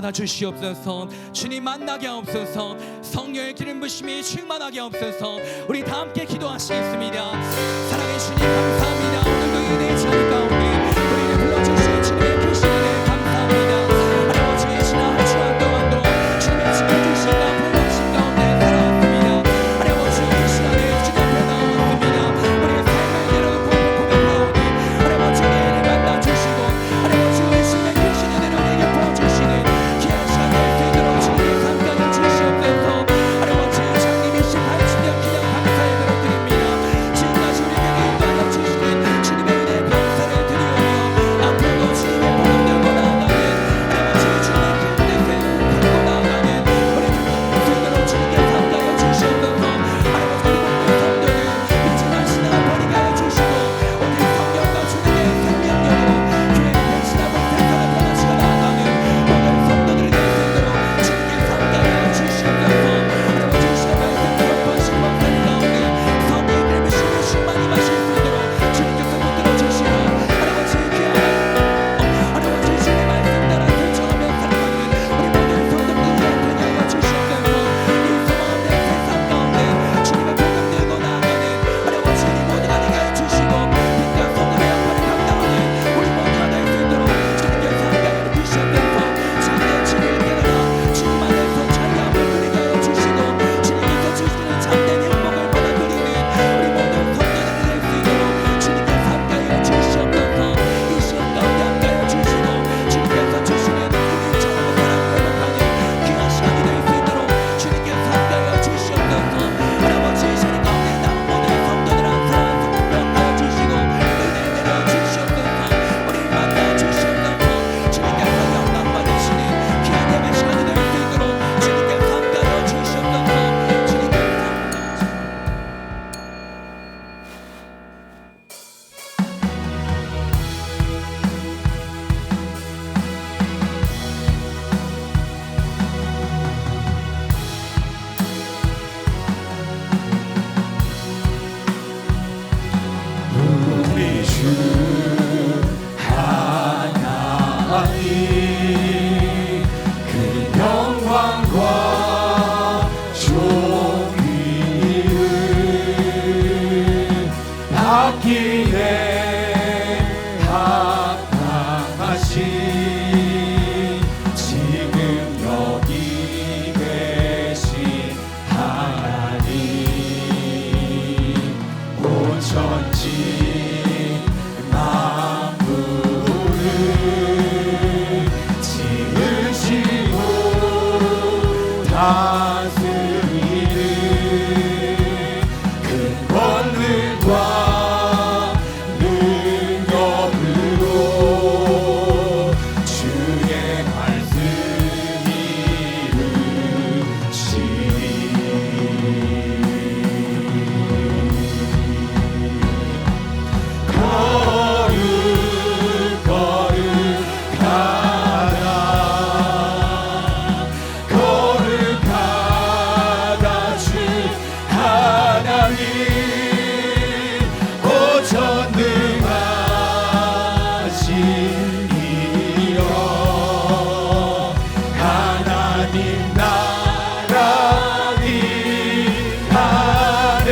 받아 주시옵소서. 주님 만나게 하옵소서. 성령의 기름 부심이 충만하게 하옵소서. 우리 다 함께 기도하시겠습니다. 사랑의 주님 감사합니다. 오늘도 은혜의 자리 가운데 우리를 불러주신 주님의 크신 은혜 감사합니다. 아버지의 지난 한 주간 동안도 주님의 지켜주신다 보호하신 가운데 살아왔습니다. 아버지 이 시간에 주님 앞에 나왔습니다. 우리의 삶을 내려놓고 고백하오니 아버지 우리를 만나주시고 아버지 우리 주님의 크신 은혜를 우리에게 부어주시는 귀한 시간 될 수 있도록 주님의 감당해 주시옵소서. 아버지 장님이 18주년 기념 감사의 노래 드립니다. 지금까지 우리에게 인도하여 주시는 주님의 은혜 감사를 드리오며 앞으로도 주님의 복음 들고 나아가는 아버지 주님의 큰 뜻을 갖고 나아가는 우리 되도록 주님께 감당해 주시옵소서. 아버지 우리 모든 성도들 미진한 신앙을 버리게 하여 주시고 오늘 성령과 주님의 생명력으로 교회를 변신하고 세상을 변화시켜 나아가는 모든 성도들이 될 수 있도록 주님께 감당해 주시옵소서. 아버지 이 시간 말씀 선포하신 목사님 가운데 성령의 기름부심이 충만히 마실 수 있도록 주님께서 붙들어 주시고 아버지 귀한 아버지 주님의 말씀 따라 결정하며 살아가는 우리 모든 성도들이 되게 하여 주시옵소서. 이 소망없는 세상 가운데 주님의 복음 들고 나아가는 아버지 우리 모두가 되게 하여 주시고 빛과 소금의 역할을 감당하는 우리 모두가 될 수 있도록 주님께서 함께하여 주시옵소서. 장래 주님을 깨달아 주님 안에서 자유함을 누리게 하여 주시고 주님께서 주시는 참된 행복을 받아 누리는 우리 모든 성도들이 될 수 있도록 주님께서 함께하여 주시옵소서. 이 시간 가운데 함께하여 주시고 주님께서 주시는 우리 처음으로 사랑을 회복하는 귀한 시간이 될 수 있도록 주님께서 함께하여 주시옵소서. 아버지 이 시간 가운데 남은 모든 성도들 한 사람 한 사람 명하여 주시고 은혜 내려 주시옵소서. 우리 만나 주시옵소서. 주님께서 영광 받으시는 귀한 예배 시간이 될 수 있도록 주님께서 함께하여 주시옵소서. 주님께서 우리 주 하나님 그 영광과 존귀를 받기에 합당하신 지금 여기 계신 하나님 오천지 만물을 지으시고 다스리는 큰 권능과 능력으로 주의 말씀이 거룩하다 주 하나님 오전능하신 이여 하나님 나라 이 안에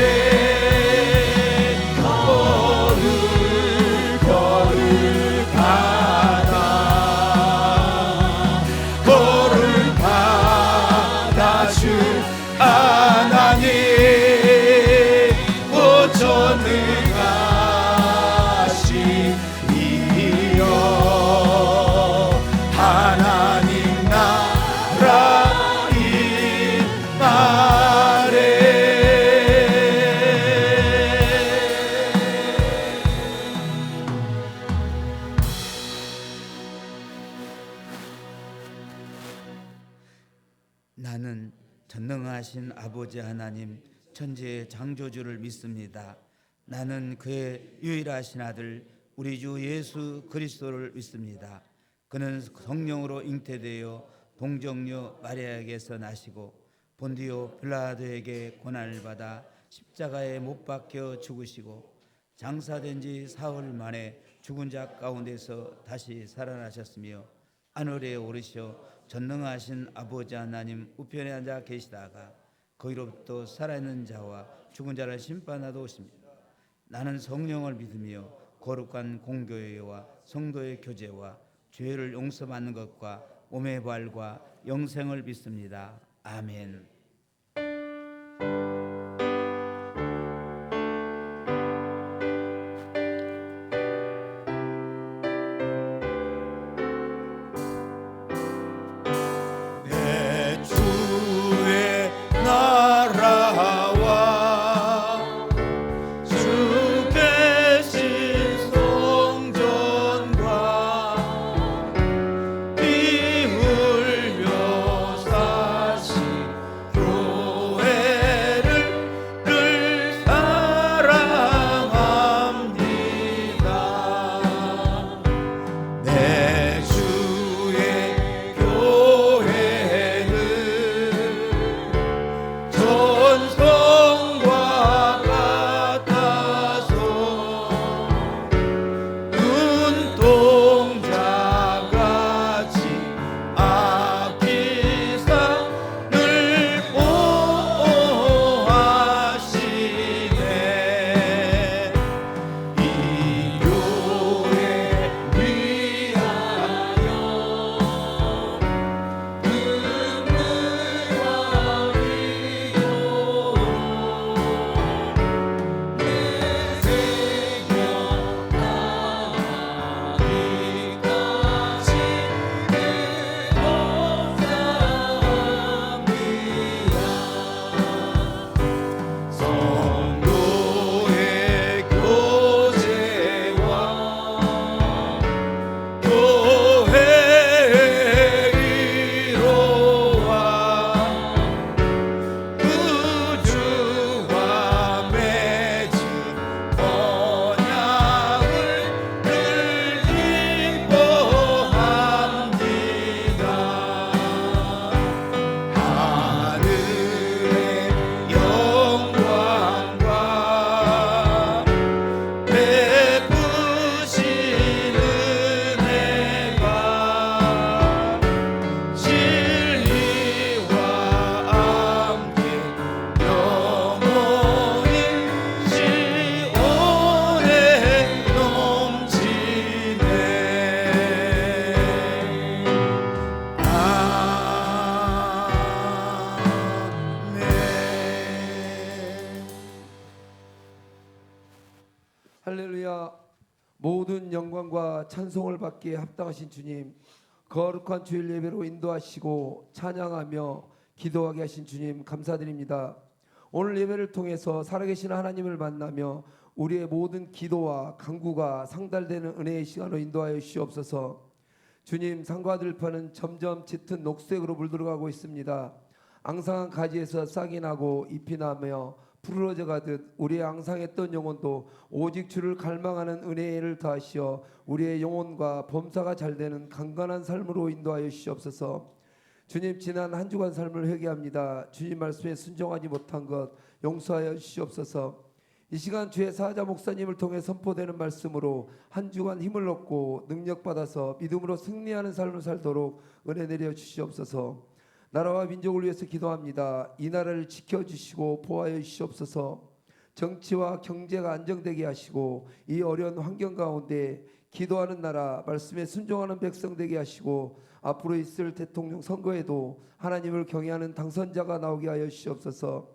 거룩하다 주 하나님 오전능하신 이여 하나님 나라 이 말에 나는 전능하신 아버지 하나님 천지의 창조주를 믿습니다. 나는 그의 유일하신 아들 우리 주 예수 그리스도를 믿습니다. 그는 성령으로 잉태되어 동정녀 마리아에게서 나시고 본디오 빌라도에게 고난을 받아 십자가에 못 박혀 죽으시고 장사된 지 사흘 만에 죽은 자 가운데서 다시 살아나셨으며 하늘에 오르셔 전능하신 아버지 하나님 우편에 앉아 계시다가 거기로부터 살아있는 자와 죽은 자를 심판하러 오십니다. 나는 성령을 믿으며 거룩한 공교회와 성도의 교제와 죄를 용서받는 것과 몸의 부활과 영생을 믿습니다. 아멘. 내 주의 나라와 주 계신 성전과 피 흘려 사신 교회를 사랑합니다. 내 주의 교회는 전성과 같아서 눈동자같이 아끼사 늘 보호하시네. 이 교회 위하여 눈물과 위로로 성도의 교제와 교회의 위로와 구주와 맺은 언약을 늘 기뻐합니다. 하늘의 영광과 베푸신 은혜가 진리와 함께 영원히 시온에 넘치네. 아멘. 할렐루야. 모든 영광과 찬송을 받기에 합당하신 주님, 거룩한 주일 예배로 인도하시고 찬양하며 기도하게 하신 주님 감사드립니다. 오늘 예배를 통해서 살아계신 하나님을 만나며 우리의 모든 기도와 간구가 상달되는 은혜의 시간으로 인도하여 주시옵소서. 주님, 산과 들판은 점점 짙은 녹색으로 물들어가고 있습니다. 앙상한 가지에서 싹이 나고 잎이 나며 푸르러져 가듯 우리의 앙상했던 영혼도 오직 주를 갈망하는 은혜를 더하시어 우리의 영혼과 범사가 잘되는 강건한 삶으로 인도하여 주시옵소서. 주님, 지난 한 주간 삶을 회개합니다. 주님 말씀에 순종하지 못한 것 용서하여 주시옵소서. 이 시간 주의 사자 목사님을 통해 선포되는 말씀으로 한 주간 힘을 얻고 능력받아서 믿음으로 승리하는 삶을 살도록 은혜 내려 주시옵소서. 나라와 민족을 위해서 기도합니다. 이 나라를 지켜주시고 보호하여 주시옵소서. 정치와 경제가 안정되게 하시고 이 어려운 환경 가운데 기도하는 나라, 말씀에 순종하는 백성 되게 하시고 앞으로 있을 대통령 선거에도 하나님을 경외하는 당선자가 나오게 하여 주시옵소서.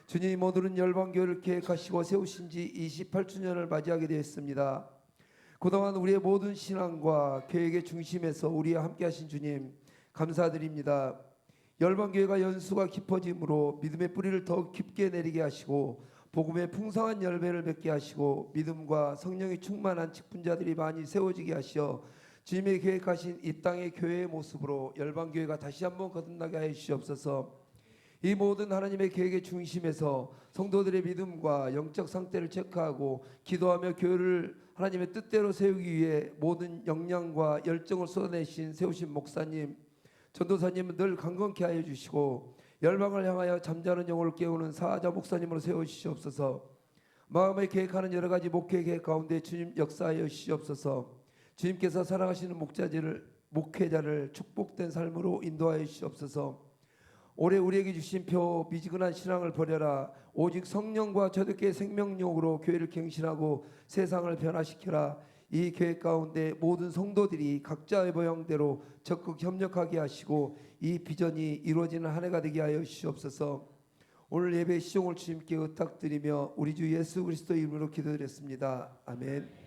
주님, 오늘은 열방교회를 계획하시고 세우신 지 28주년을 맞이하게 되었습니다. 그동안 우리의 모든 신앙과 계획의 중심에서 우리와 함께 하신 주님 감사드립니다. 열방교회가 연수가 깊어짐으로 믿음의 뿌리를 더욱 깊게 내리게 하시고 복음의 풍성한 열매를 맺게 하시고 믿음과 성령이 충만한 직분자들이 많이 세워지게 하시어 주님의 계획하신 이 땅의 교회의 모습으로 열방교회가 다시 한번 거듭나게 하여 주시옵소서. 이 모든 하나님의 계획의 중심에서 성도들의 믿음과 영적 상태를 체크하고 기도하며 교회를 하나님의 뜻대로 세우기 위해 모든 역량과 열정을 쏟아내신 세우신 목사님, 전도사님은 늘 강건케 하여 주시고 열방을 향하여 잠자는 영혼을 깨우는 사자 목사님으로 세워주시옵소서. 마음에 계획하는 여러 가지 목회 계획 가운데 주님 역사하여 주시옵소서. 주님께서 사랑하시는 목회자를 축복된 삶으로 인도하여 주시옵소서. 올해 우리에게 주신 표 미지근한 신앙을 버려라. 오직 성령과 저들께 생명력으로 교회를 갱신하고 세상을 변화시켜라. 이 교회 가운데 모든 성도들이 각자의 모양대로 적극 협력하게 하시고 이 비전이 이루어지는 한 해가 되게 하여 주시옵소서. 오늘 예배 시종을 주님께 의탁드리며 우리 주 예수 그리스도 이름으로 기도드렸습니다. 아멘.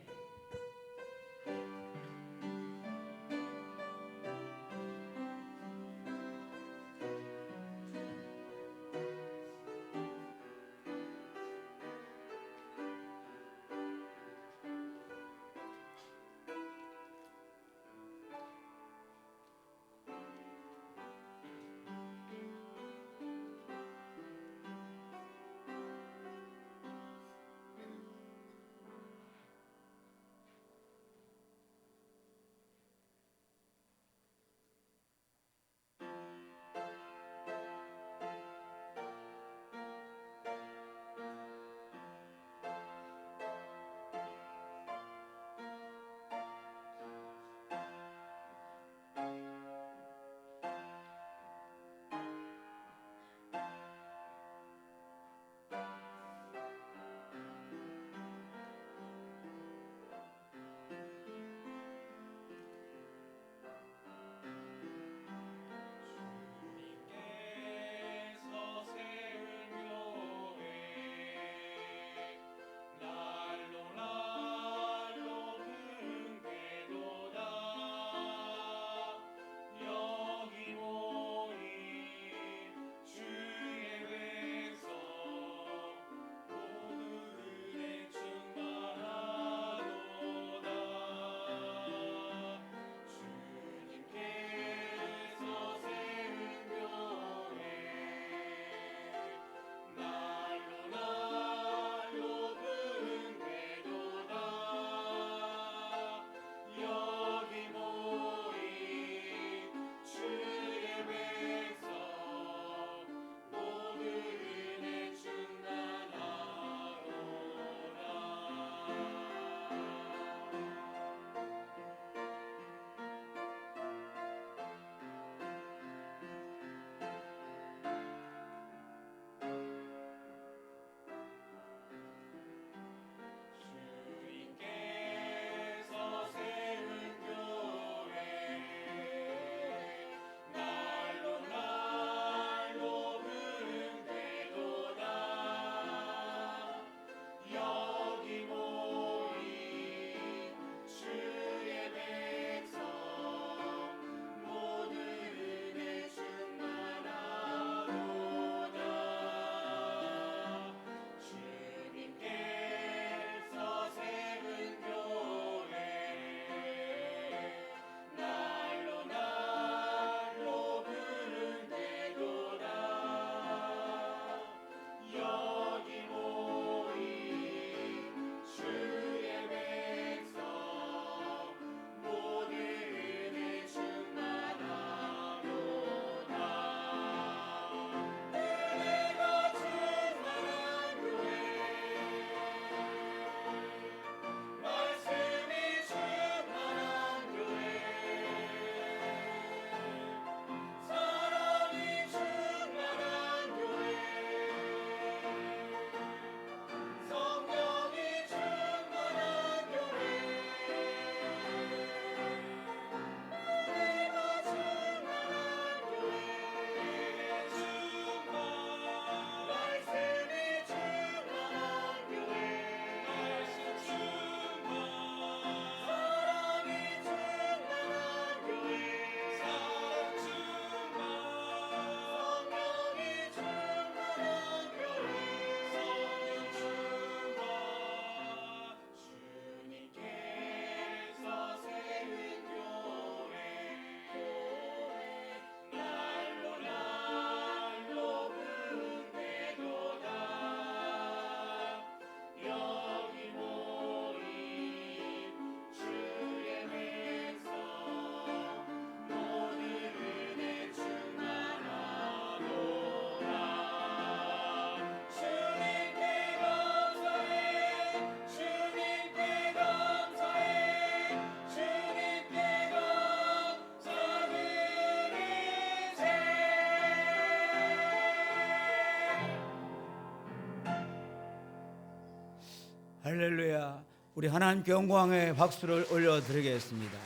할렐루야. 우리 하나님께 영광의 박수를 올려드리겠습니다.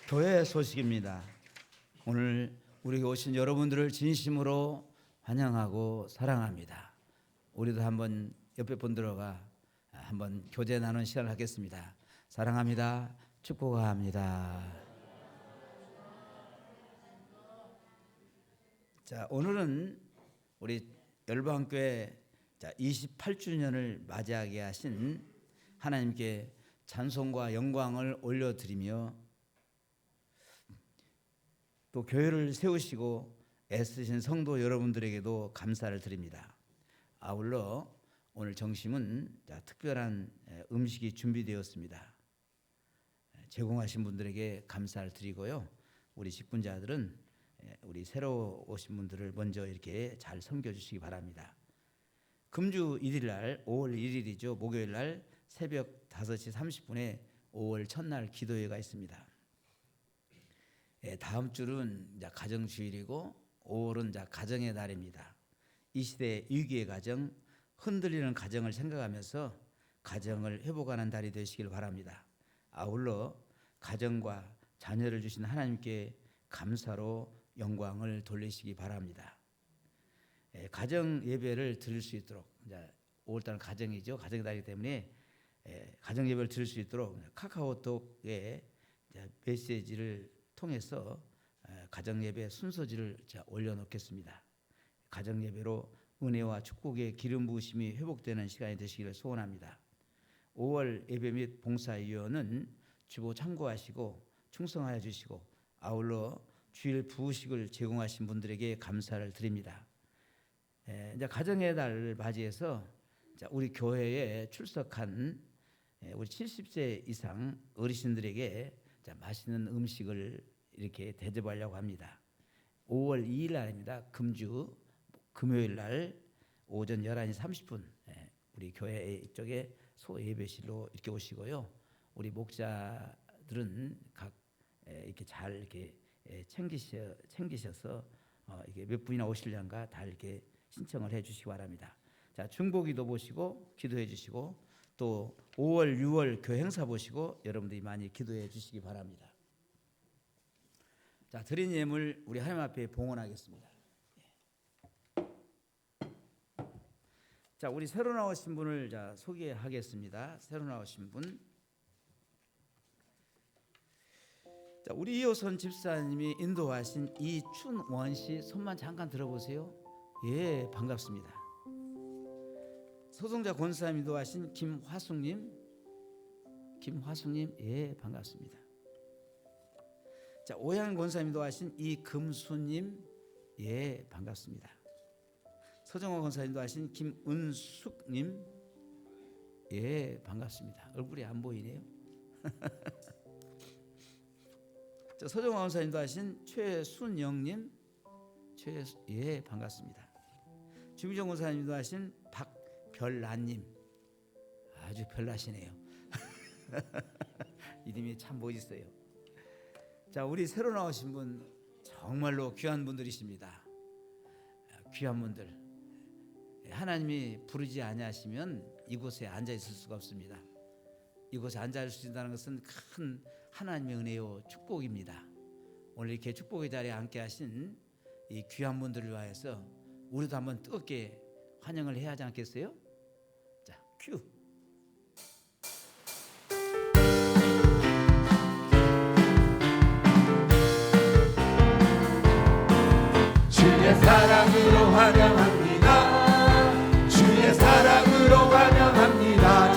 교회 소식입니다. 오늘 우리에게 오신 여러분들을 진심으로 환영하고 사랑합니다. 우리도 한번 옆에 분들과 한번 교제 나누는 시간을 갖겠습니다. 사랑합니다. 축복합니다. 자, 오늘은 우리 열방교회 28주년을 맞이하게 하신 하나님께 찬송과 영광을 올려드리며 또 교회를 세우시고 애쓰신 성도 여러분들에게도 감사를 드립니다. 아울러 오늘 정심은 특별한 음식이 준비되었습니다. 제공하신 분들에게 감사를 드리고요. 우리 직분자들은 우리 새로 오신 분들을 먼저 이렇게 잘 섬겨주시기 바랍니다. 금주 1일날 5월 1일이죠. 목요일날 새벽 5시 30분에 5월 첫날 기도회가 있습니다. 다음 주는 가정주일이고 5월은 가정의 날입니다. 이 시대의 위기의 가정, 흔들리는 가정을 생각하면서 가정을 회복하는 달이 되시길 바랍니다. 아울러 가정과 자녀를 주신 하나님께 감사로 영광을 돌리시기 바랍니다. 가정 예배를 드릴 수 있도록 5월달은 가정이죠. 가정의 달이기 때문에 가정 예배를 드릴 수 있도록 카카오톡에 메시지를 통해서 가정 예배 순서지를 올려놓겠습니다. 가정 예배로 은혜와 축복의 기름 부으심이 회복되는 시간이 되시기를 소원합니다. 5월 예배 및 봉사위원은 주보 참고하시고 충성하여 주시고 아울러 주일 부으식을 제공하신 분들에게 감사를 드립니다. 이제 가정의 달을 맞이해서 우리 교회에 출석한 우리 70세 이상 어르신들에게 맛있는 음식을 이렇게 대접하려고 합니다. 5월 2일 날입니다. 금주 금요일 날 오전 11시 30분 우리 교회 이쪽에 소예배실로 이렇게 오시고요. 우리 목자들은 각 이렇게 잘 이렇게 챙기셔서 이게 몇 분이나 오시려는가 다 이렇게 신청을 해 주시기 바랍니다. 자, 중보기도 보시고 기도해 주시고 또 5월 6월 교회 행사 보시고 여러분들이 많이 기도해 주시기 바랍니다. 자, 드린 예물 우리 하나님 앞에 봉헌하겠습니다. 자, 우리 새로 나오신 분을 소개하겠습니다. 새로 나오신 분. 자, 우리 이호선 집사님이 인도하신 이춘원 씨 손만 잠깐 들어보세요. 예, 반갑습니다. 소송자 권사님 인도하신 김화숙님, 예, 반갑습니다. 자, 오양 권사님 인도하신 이금수님, 예, 반갑습니다. 서정호 권사님 인도하신 김은숙님, 예, 반갑습니다. 얼굴이 안 보이네요. 자, 서정호 권사님 인도하신 최순영님, 예, 반갑습니다. 주미정 권사님도 하신 박별나님, 아주 별나시네요. 이름이 참 멋있어요. 자, 우리 새로 나오신 분 정말로 귀한 분들이십니다. 귀한 분들. 하나님이 부르지 아니하시면 이곳에 앉아 있을 수가 없습니다. 이곳에 앉아 있을 수 있다는 것은 큰 하나님의 은혜요 축복입니다. 오늘 이렇게 축복의 자리에 함께 하신 이 귀한 분들을 위하여서 우리도 한번 뜨겁게 환영을 해야 하지 않겠어요? 자, 큐. 주의 사랑으로 환영합니다. 주의 사랑으로 환영합니다.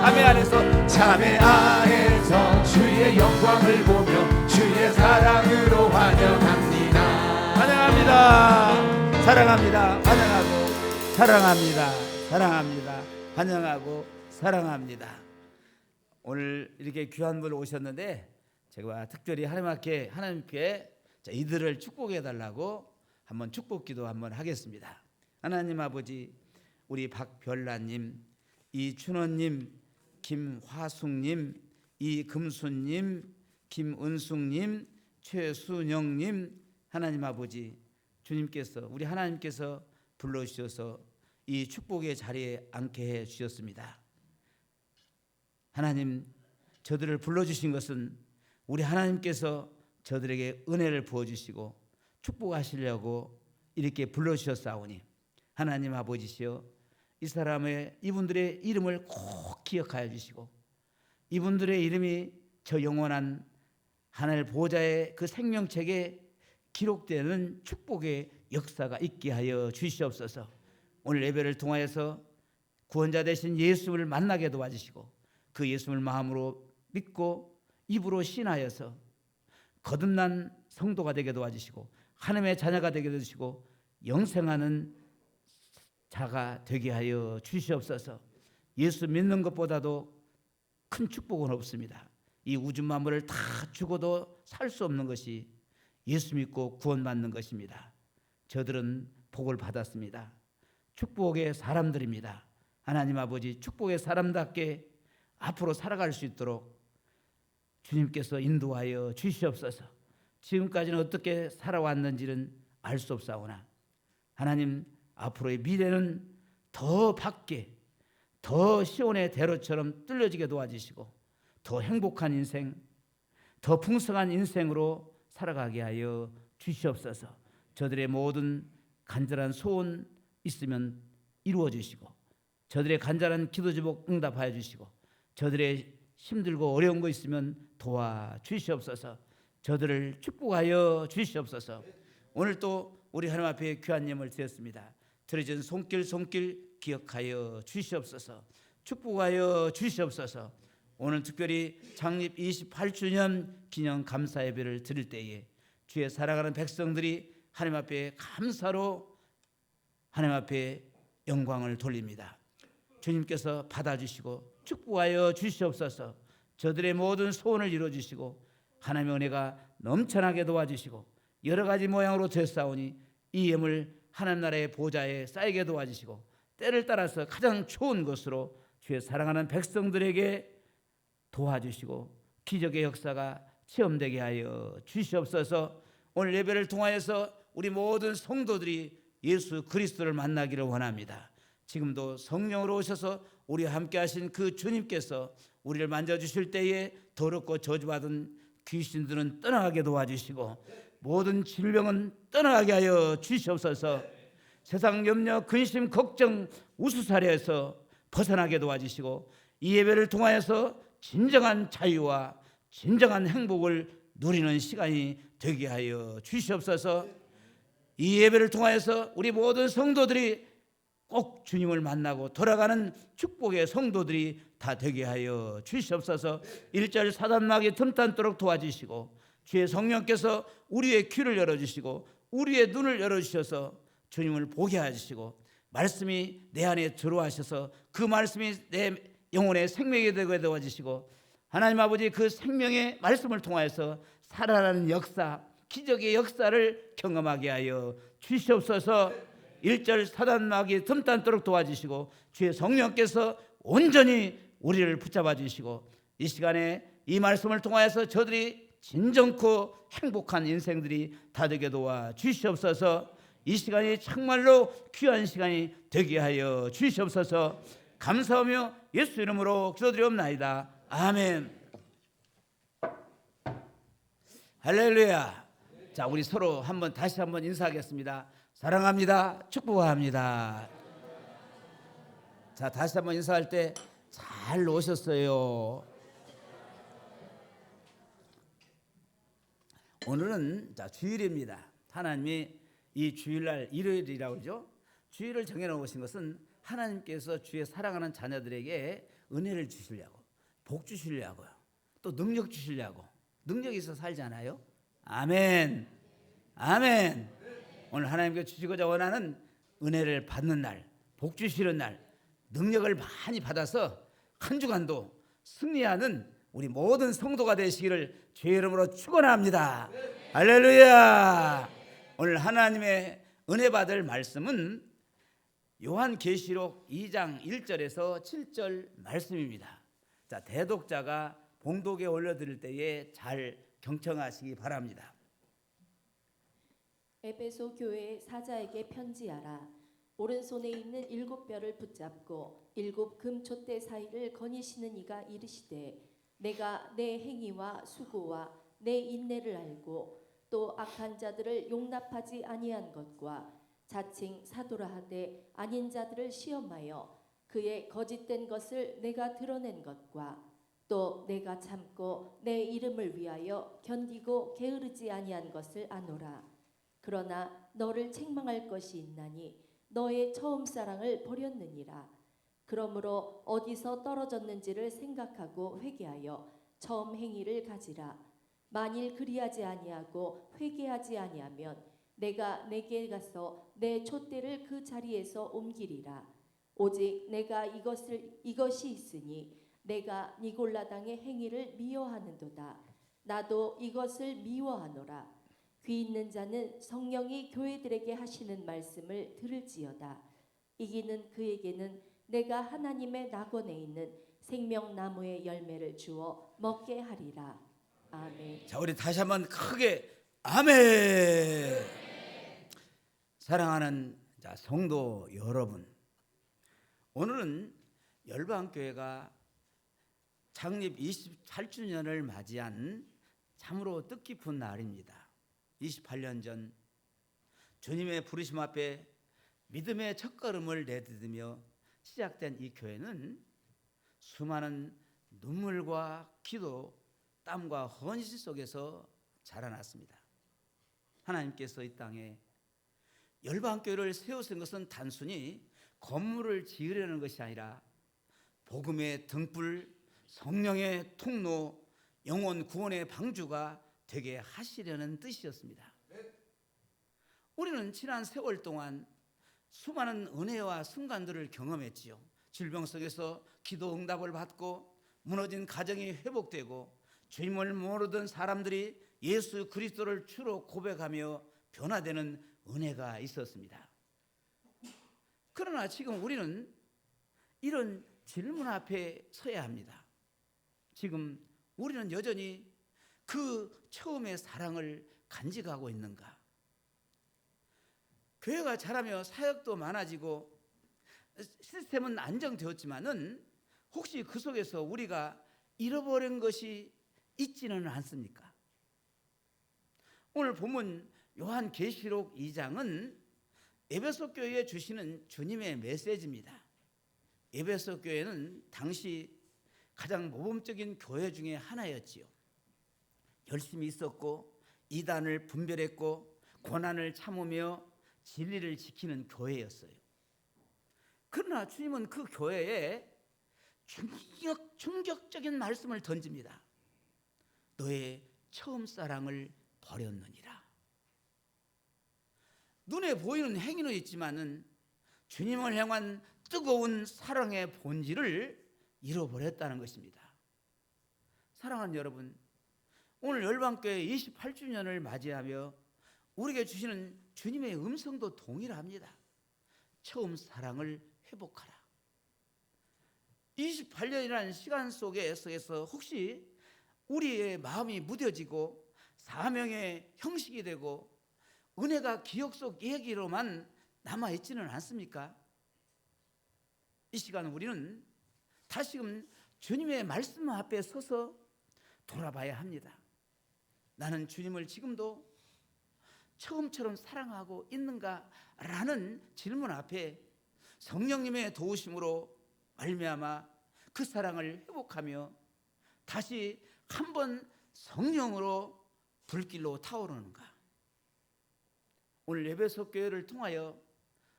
자매 안에서 주의 영광을 보며 주의 사랑으로 환영합니다. 환영합니다. 사랑합니다. 환영하고 사랑합니다. 사랑합니다. 환영하고 사랑합니다. 오늘 이렇게 귀한 분 오셨는데 제가 특별히 하나님께 이들을 축복해 달라고 한번 축복기도 한번 하겠습니다. 하나님 아버지, 우리 박별나님, 이춘원님, 김화숙님, 이금수님, 김은숙님, 최순영님, 하나님 아버지, 주님께서 우리 하나님께서 불러주셔서 이 축복의 자리에 앉게 해 주셨습니다. 하나님, 저들을 불러주신 것은 우리 하나님께서 저들에게 은혜를 부어주시고 축복하시려고 이렇게 불러주셨사오니 하나님 아버지시여, 이 사람의 이분들의 이름을 꼭 기억하여 주시고 이분들의 이름이 저 영원한 하늘 보좌의 그 생명책에 기록되는 축복의 역사가 있게 하여 주시옵소서. 오늘 예배를 통하여서 구원자 되신 예수를 만나게 도와주시고 그 예수를 마음으로 믿고 입으로 신하여서 거듭난 성도가 되게 도와주시고 하나님의 자녀가 되게 해주시고 영생하는 자가 되게 하여 주시옵소서. 예수 믿는 것보다도 큰 축복은 없습니다. 이 우주 만물을 다 주고도 살 수 없는 것이 예수 믿고 구원받는 것입니다. 저들은 복을 받았습니다. 축복의 사람들입니다. 하나님 아버지, 축복의 사람답게 앞으로 살아갈 수 있도록 주님께서 인도하여 주시옵소서. 지금까지는 어떻게 살아왔는지는 알 수 없사오나 하나님, 앞으로의 미래는 더 밝게, 더 시온의 대로처럼 뚫려지게 도와주시고 더 행복한 인생, 더 풍성한 인생으로 살아가게 하여 주시옵소서. 저들의 모든 간절한 소원 있으면 이루어 주시고 저들의 간절한 기도 제목 응답하여 주시고 저들의 힘들고 어려운 거 있으면 도와 주시옵소서. 저들을 축복하여 주시옵소서. 오늘 또 우리 하나님 앞에 귀한 예물을 드렸습니다. 드려진 손길 기억하여 주시옵소서. 축복하여 주시옵소서. 오늘 특별히 창립 28주년 기념 감사 예배를 드릴 때에 주의 사랑하는 백성들이 하나님 앞에 감사로 하나님 앞에 영광을 돌립니다. 주님께서 받아주시고 축복하여 주시옵소서. 저들의 모든 소원을 이루어주시고 하나님의 은혜가 넘쳐나게 도와주시고 여러 가지 모양으로 되사오니 이 예물 하나님 나라의 보좌에 쌓이게 도와주시고 때를 따라서 가장 좋은 것으로 주의 사랑하는 백성들에게 도와주시고 기적의 역사가 체험되게 하여 주시옵소서. 오늘 예배를 통하여서 우리 모든 성도들이 예수 그리스도를 만나기를 원합니다. 지금도 성령으로 오셔서 우리와 함께 하신 그 주님께서 우리를 만져주실 때에 더럽고 저주받은 귀신들은 떠나가게 도와주시고 모든 질병은 떠나가게 하여 주시옵소서. 세상 염려, 근심, 걱정, 우수사리에서 벗어나게 도와주시고 이 예배를 통하여서 진정한 자유와 진정한 행복을 누리는 시간이 되게 하여 주시옵소서. 이 예배를 통하여서 우리 모든 성도들이 꼭 주님을 만나고 돌아가는 축복의 성도들이 다 되게 하여 주시옵소서. 1절 사단마귀 틈탄도록 도와주시고 주의 성령께서 우리의 귀를 열어주시고 우리의 눈을 열어주셔서 주님을 보게 해주시고 말씀이 내 안에 들어와셔서 그 말씀이 내 영혼의 생명이 되게 도와주시고 하나님 아버지, 그 생명의 말씀을 통하여서 살아나는 역사, 기적의 역사를 경험하게 하여 주시옵소서. 1절 사단마귀 틈탄도록 도와주시고 주의 성령께서 온전히 우리를 붙잡아 주시고 이 시간에 이 말씀을 통하여서 저들이 진정코 행복한 인생들이 다 되게 도와 주시옵소서. 이 시간이 정말로 귀한 시간이 되게 하여 주시옵소서. 감사하며 예수 이름으로 기도드리옵나이다. 아멘. 할렐루야. 자, 우리 서로 다시 한번 인사하겠습니다. 사랑합니다. 축복합니다. 자, 다시 한번 인사할 때 잘 오셨어요. 오늘은 주일입니다. 하나님이 이 주일날 일요일이라고 그러죠. 주일을 정해놓으신 것은 하나님께서 주의 사랑하는 자녀들에게 은혜를 주시려고, 복 주시려고요. 또 능력 주시려고. 능력이 있어서 살잖아요. 아멘. 아멘. 오늘 하나님께서 주시고자 원하는 은혜를 받는 날, 복 주시는 날, 능력을 많이 받아서 한 주간도 승리하는 우리 모든 성도가 되시기를 주의 이름으로 축원합니다. 할렐루야. 오늘 하나님의 은혜 받을 말씀은 요한계시록 2장 1절에서 7절 말씀입니다. 자, 대독자가 봉독에 올려드릴 때에 잘 경청하시기 바랍니다. 에베소 교회 사자에게 편지하라. 오른손에 있는 7뼈를 붙잡고 7 금촛대 사이를 거니시는 이가 이르시되 내가 내 행위와 수고와 내 인내를 알고 또 악한 자들을 용납하지 아니한 것과 자칭 사도라 하되 아닌 자들을 시험하여 그의 거짓된 것을 내가 드러낸 것과 또 내가 참고 내 이름을 위하여 견디고 게으르지 아니한 것을 아노라. 그러나 너를 책망할 것이 있나니 너의 처음 사랑을 버렸느니라. 그러므로 어디서 떨어졌는지를 생각하고 회개하여 처음 행위를 가지라. 만일 그리하지 아니하고 회개하지 아니하면 내가 내게 가서 내 촛대를 그 자리에서 옮기리라. 오직 내가 이것이 있으니 내가 니골라 당의 행위를 미워하는도다. 나도 이것을 미워하노라. 귀 있는 자는 성령이 교회들에게 하시는 말씀을 들을지어다. 이기는 그에게는 내가 하나님의 낙원에 있는 생명나무의 열매를 주어 먹게 하리라. 아멘. 자, 우리 다시 한번 크게 아멘. 사랑하는 성도 여러분, 오늘은 열방교회가 창립 28주년을 맞이한 참으로 뜻깊은 날입니다. 28년 전 주님의 부르심 앞에 믿음의 첫걸음을 내딛으며 시작된 이 교회는 수많은 눈물과 기도, 땀과 헌신 속에서 자라났습니다. 하나님께서 이 땅에 열방교회를 세우신 것은 단순히 건물을 지으려는 것이 아니라 복음의 등불, 성령의 통로, 영혼 구원의 방주가 되게 하시려는 뜻이었습니다. 우리는 지난 세월 동안 수많은 은혜와 순간들을 경험했지요. 질병 속에서 기도 응답을 받고 무너진 가정이 회복되고 주님을 모르던 사람들이 예수 그리스도를 주로 고백하며 변화되는 은혜가 있었습니다. 그러나 지금 우리는 이런 질문 앞에 서야 합니다. 지금 우리는 여전히 그 처음의 사랑을 간직하고 있는가? 교회가 자라며 사역도 많아지고 시스템은 안정되었지만은 혹시 그 속에서 우리가 잃어버린 것이 있지는 않습니까? 오늘 본문 요한계시록 2장은 에베소 교회에 주시는 주님의 메시지입니다. 에베소 교회는 당시 가장 모범적인 교회 중에 하나였지요. 열심히 있었고 이단을 분별했고 고난을 참으며 진리를 지키는 교회였어요. 그러나 주님은 그 교회에 충격적인 말씀을 던집니다. 너의 처음 사랑을 버렸느니라. 눈에 보이는 행위는 있지만은 주님을 향한 뜨거운 사랑의 본질을 잃어버렸다는 것입니다. 사랑하는 여러분, 오늘 열방교회 28주년을 맞이하며 우리에게 주시는 주님의 음성도 동일합니다. 처음 사랑을 회복하라. 28년이라는 시간 속에서 혹시 우리의 마음이 무뎌지고 사명의 형식이 되고 은혜가 기억 속 얘기로만 남아있지는 않습니까? 이 시간 우리는 다시금 주님의 말씀 앞에 서서 돌아봐야 합니다. 나는 주님을 지금도 처음처럼 사랑하고 있는가라는 질문 앞에 성령님의 도우심으로 말미암아 그 사랑을 회복하며 다시 한번 성령으로 불길로 타오르는가? 오늘 에베소 교회를 통하여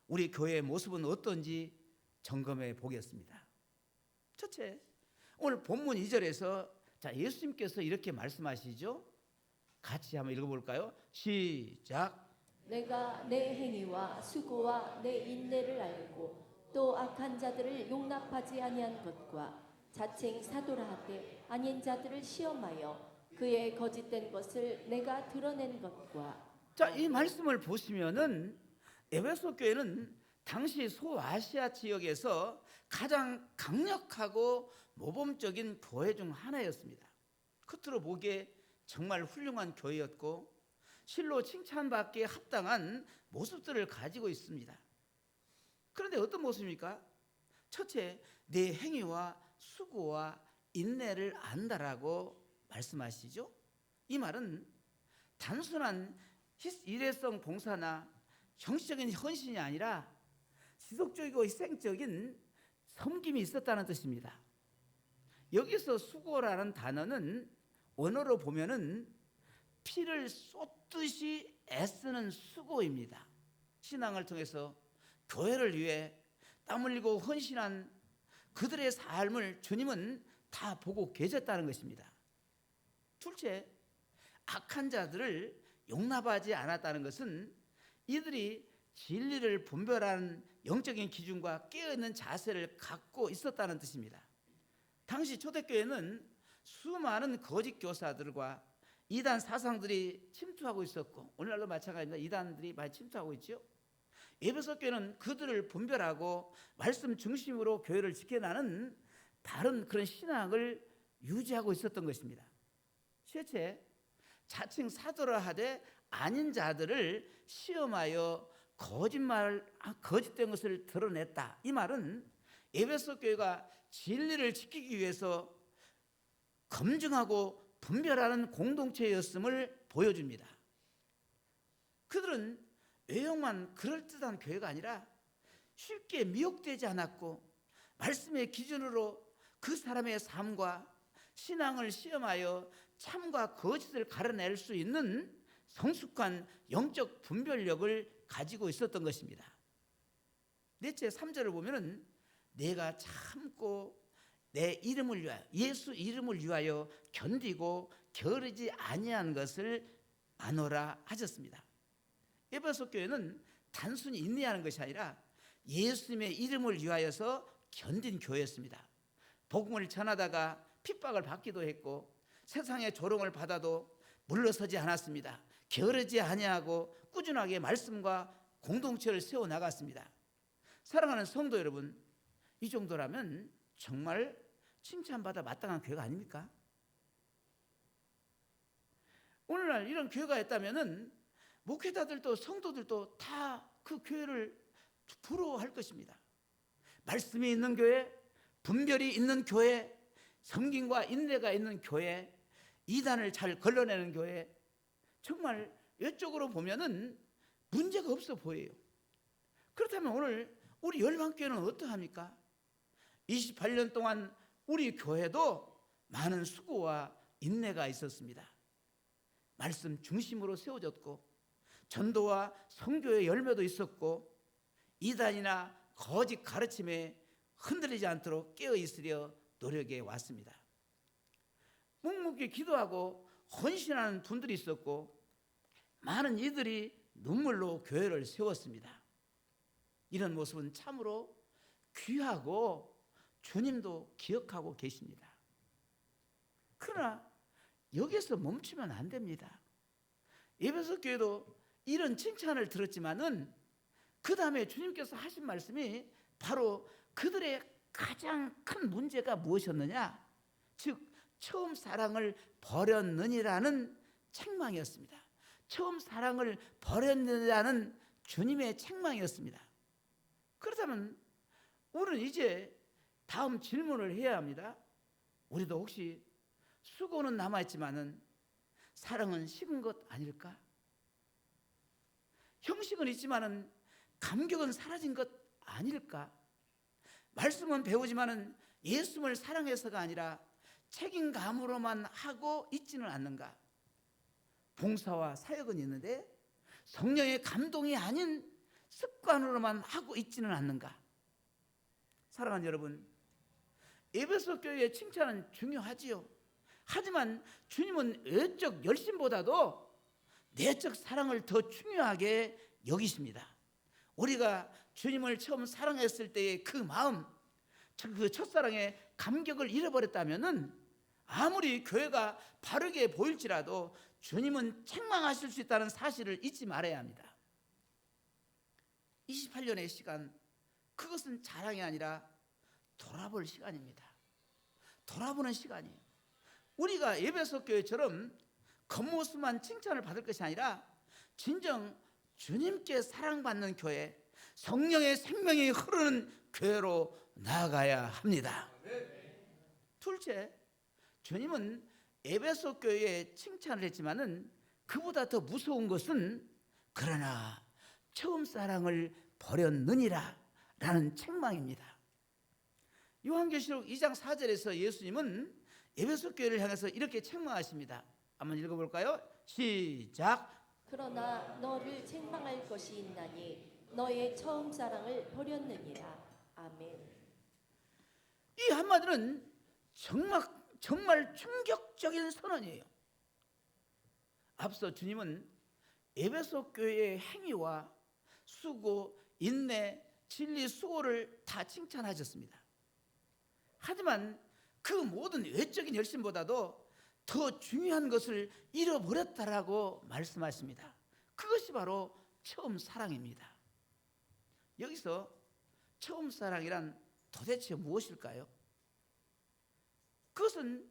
우리 교회의 모습은 어떤지 점검해 보겠습니다. 첫째, 오늘 본문 2절에서 예수님께서 이렇게 말씀하시죠. 같이 한번 읽어볼까요? 시작. 내가 내 행위와 수고와 내 인내를 알고 또 악한 자들을 용납하지 아니한 것과 자칭 사도라 하되 아닌 자들을 시험하여 그의 거짓된 것을 내가 드러낸 것과. 이 말씀을 보시면은 에베소 교회는 당시 소아시아 지역에서 가장 강력하고 모범적인 교회 중 하나였습니다. 겉으로 보기에 정말 훌륭한 교회였고 실로 칭찬받기에 합당한 모습들을 가지고 있습니다. 그런데 어떤 모습입니까? 첫째, 내 행위와 수고와 인내를 안다라고 말씀하시죠. 이 말은 단순한 일회성 봉사나 형식적인 헌신이 아니라 지속적이고 희생적인 섬김이 있었다는 뜻입니다. 여기서 수고라는 단어는 원어로 보면은 피를 쏟듯이 애쓰는 수고입니다. 신앙을 통해서 교회를 위해 땀 흘리고 헌신한 그들의 삶을 주님은 다 보고 계셨다는 것입니다. 둘째, 악한 자들을 용납하지 않았다는 것은 이들이 진리를 분별하는 영적인 기준과 깨어있는 자세를 갖고 있었다는 뜻입니다. 당시 초대교회는 수많은 거짓 교사들과 이단 사상들이 침투하고 있었고, 오늘날도 마찬가지입니다. 이단들이 많이 침투하고 있죠. 에베소 교회는 그들을 분별하고 말씀 중심으로 교회를 지켜나는 바른 그런 신앙을 유지하고 있었던 것입니다. 셋째, 자칭 사도라 하되 아닌 자들을 시험하여 거짓된 것을 드러냈다. 이 말은 에베소 교회가 진리를 지키기 위해서 검증하고 분별하는 공동체였음을 보여줍니다. 그들은 외형만 그럴듯한 교회가 아니라 쉽게 미혹되지 않았고 말씀의 기준으로 그 사람의 삶과 신앙을 시험하여 참과 거짓을 가려낼 수 있는 성숙한 영적 분별력을 가지고 있었던 것입니다. 넷째, 3절을 보면은 내가 참고 내 이름을 위하여, 예수 이름을 위하여 견디고 게으르지 아니한 것을 아노라 하셨습니다. 에베소 교회는 단순히 인내하는 것이 아니라 예수님의 이름을 위하여서 견딘 교회였습니다. 복음을 전하다가 핍박을 받기도 했고 세상의 조롱을 받아도 물러서지 않았습니다. 게으르지 아니하고 꾸준하게 말씀과 공동체를 세워나갔습니다. 사랑하는 성도 여러분, 이 정도라면 정말 칭찬받아 마땅한 교회가 아닙니까? 오늘날 이런 교회가 있다면 목회자들도 성도들도 다 그 교회를 부러워할 것입니다. 말씀이 있는 교회, 분별이 있는 교회, 섬김과 인내가 있는 교회, 이단을 잘 걸러내는 교회, 정말 이쪽으로 보면은 문제가 없어 보여요. 그렇다면 오늘 우리 열방교회는 어떠합니까? 28년 동안 우리 교회도 많은 수고와 인내가 있었습니다. 말씀 중심으로 세워졌고 전도와 선교의 열매도 있었고 이단이나 거짓 가르침에 흔들리지 않도록 깨어 있으려 노력해 왔습니다. 묵묵히 기도하고 헌신하는 분들이 있었고 많은 이들이 눈물로 교회를 세웠습니다. 이런 모습은 참으로 귀하고 주님도 기억하고 계십니다. 그러나 여기서 멈추면 안 됩니다. 에베소 교회도 이런 칭찬을 들었지만은 그 다음에 주님께서 하신 말씀이 바로 그들의 가장 큰 문제가 무엇이었느냐? 즉 처음 사랑을 버렸느니라는 책망이었습니다. 처음 사랑을 버렸느니라는 주님의 책망이었습니다. 그렇다면 우리는 이제 다음 질문을 해야 합니다. 우리도 혹시 수고는 남아있지만은 사랑은 식은 것 아닐까? 형식은 있지만은 감격은 사라진 것 아닐까? 말씀은 배우지만은 예수님을 사랑해서가 아니라 책임감으로만 하고 있지는 않는가? 봉사와 사역은 있는데 성령의 감동이 아닌 습관으로만 하고 있지는 않는가? 사랑하는 여러분, 에베소 교회의 칭찬은 중요하지요. 하지만 주님은 외적 열심보다도 내적 사랑을 더 중요하게 여기십니다. 우리가 주님을 처음 사랑했을 때의 그 마음, 그 첫사랑의 감격을 잃어버렸다면 아무리 교회가 바르게 보일지라도 주님은 책망하실 수 있다는 사실을 잊지 말아야 합니다. 28년의 시간, 그것은 자랑이 아니라 돌아볼 시간입니다. 돌아보는 시간이에요. 우리가 에베소 교회처럼 겉모습만 칭찬을 받을 것이 아니라 진정 주님께 사랑받는 교회, 성령의 생명이 흐르는 교회로 나아가야 합니다. 둘째, 주님은 에베소 교회에 칭찬을 했지만은 그보다 더 무서운 것은 그러나 처음 사랑을 버렸느니라 라는 책망입니다. 요한계시록 2장 4절에서 예수님은 에베소 교회를 향해서 이렇게 책망하십니다. 한번 읽어볼까요? 시작. 그러나 너를 책망할 것이 있나니 너의 처음 사랑을 버렸느니라. 아멘. 이 한마디는 정말 충격적인 선언이에요. 앞서 주님은 에베소 교회의 행위와 수고, 인내, 진리, 수고를 다 칭찬하셨습니다. 하지만 그 모든 외적인 열심보다도 더 중요한 것을 잃어버렸다라고 말씀하십니다. 그것이 바로 처음 사랑입니다. 여기서 처음 사랑이란 도대체 무엇일까요? 그것은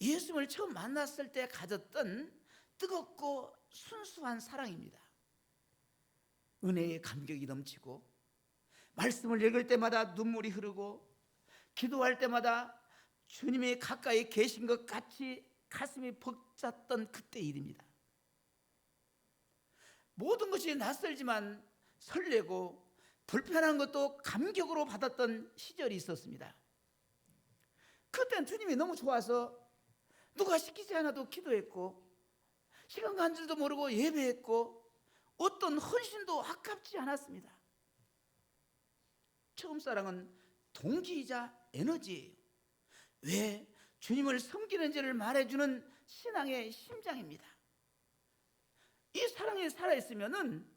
예수님을 처음 만났을 때 가졌던 뜨겁고 순수한 사랑입니다. 은혜의 감격이 넘치고 말씀을 읽을 때마다 눈물이 흐르고 기도할 때마다 주님이 가까이 계신 것 같이 가슴이 벅찼던 그때 일입니다. 모든 것이 낯설지만 설레고 불편한 것도 감격으로 받았던 시절이 있었습니다. 그때는 주님이 너무 좋아서 누가 시키지 않아도 기도했고 시간 간 줄도 모르고 예배했고 어떤 헌신도 아깝지 않았습니다. 처음 사랑은 동기이자 에너지예요. 왜? 주님을 섬기는지를 말해주는 신앙의 심장입니다. 이 사랑이 살아있으면은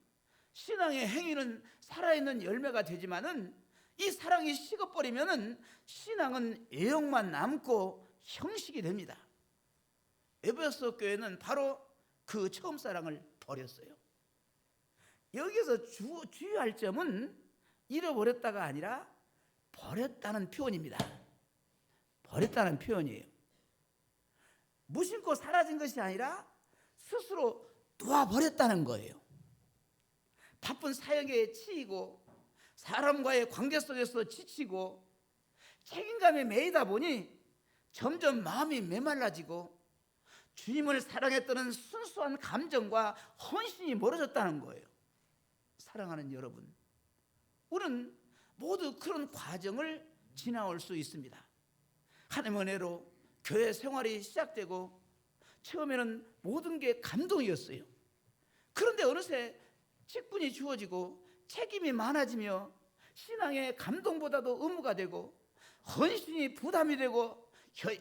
신앙의 행위는 살아있는 열매가 되지만은 이 사랑이 식어버리면은 신앙은 애형만 남고 형식이 됩니다. 에베소 교회는 바로 그 처음 사랑을 버렸어요. 여기서 주의할 점은 잃어버렸다가 아니라 버렸다는 표현입니다. 버렸다는 표현이에요. 무심코 사라진 것이 아니라 스스로 놓아버렸다는 거예요. 바쁜 사역에 치이고 사람과의 관계 속에서 지치고 책임감에 매이다 보니 점점 마음이 메말라지고 주님을 사랑했던 순수한 감정과 헌신이 멀어졌다는 거예요. 사랑하는 여러분, 우리는 모두 그런 과정을 지나올 수 있습니다. 하나님의 은혜로 교회 생활이 시작되고 처음에는 모든 게 감동이었어요. 그런데 어느새 직분이 주어지고 책임이 많아지며 신앙의 감동보다도 의무가 되고 헌신이 부담이 되고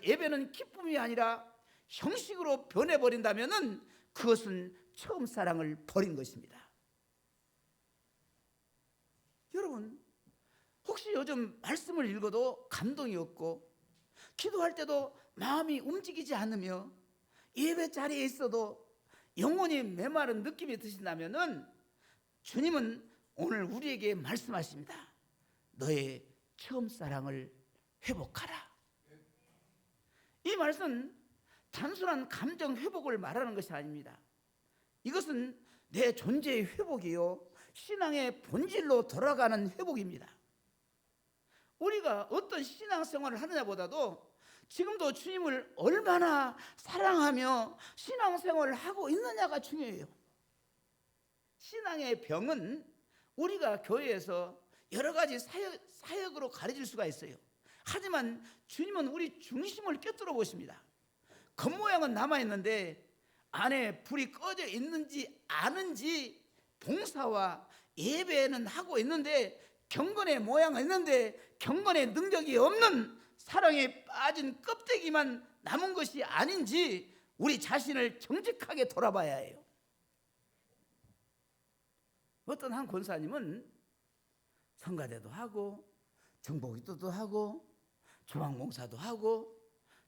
예배는 기쁨이 아니라 형식으로 변해버린다면 그것은 처음 사랑을 버린 것입니다. 여러분, 혹시 요즘 말씀을 읽어도 감동이 없고 기도할 때도 마음이 움직이지 않으며 예배 자리에 있어도 영혼이 메마른 느낌이 드신다면 주님은 오늘 우리에게 말씀하십니다. 너의 처음 사랑을 회복하라. 이 말씀은 단순한 감정 회복을 말하는 것이 아닙니다. 이것은 내 존재의 회복이요 신앙의 본질로 돌아가는 회복입니다. 우리가 어떤 신앙생활을 하느냐보다도 지금도 주님을 얼마나 사랑하며 신앙생활을 하고 있느냐가 중요해요. 신앙의 병은 우리가 교회에서 여러 가지 사역으로 가려질 수가 있어요. 하지만 주님은 우리 중심을 꿰뚫어 보십니다. 겉모양은 남아있는데 안에 불이 꺼져 있는지 아는지 봉사와 예배는 하고 있는데 경건의 모양은 있는데 경건의 능력이 없는 사랑에 빠진 껍데기만 남은 것이 아닌지 우리 자신을 정직하게 돌아봐야 해요. 어떤 한 권사님은 성가대도 하고 정복기도도 하고 조방봉사도 하고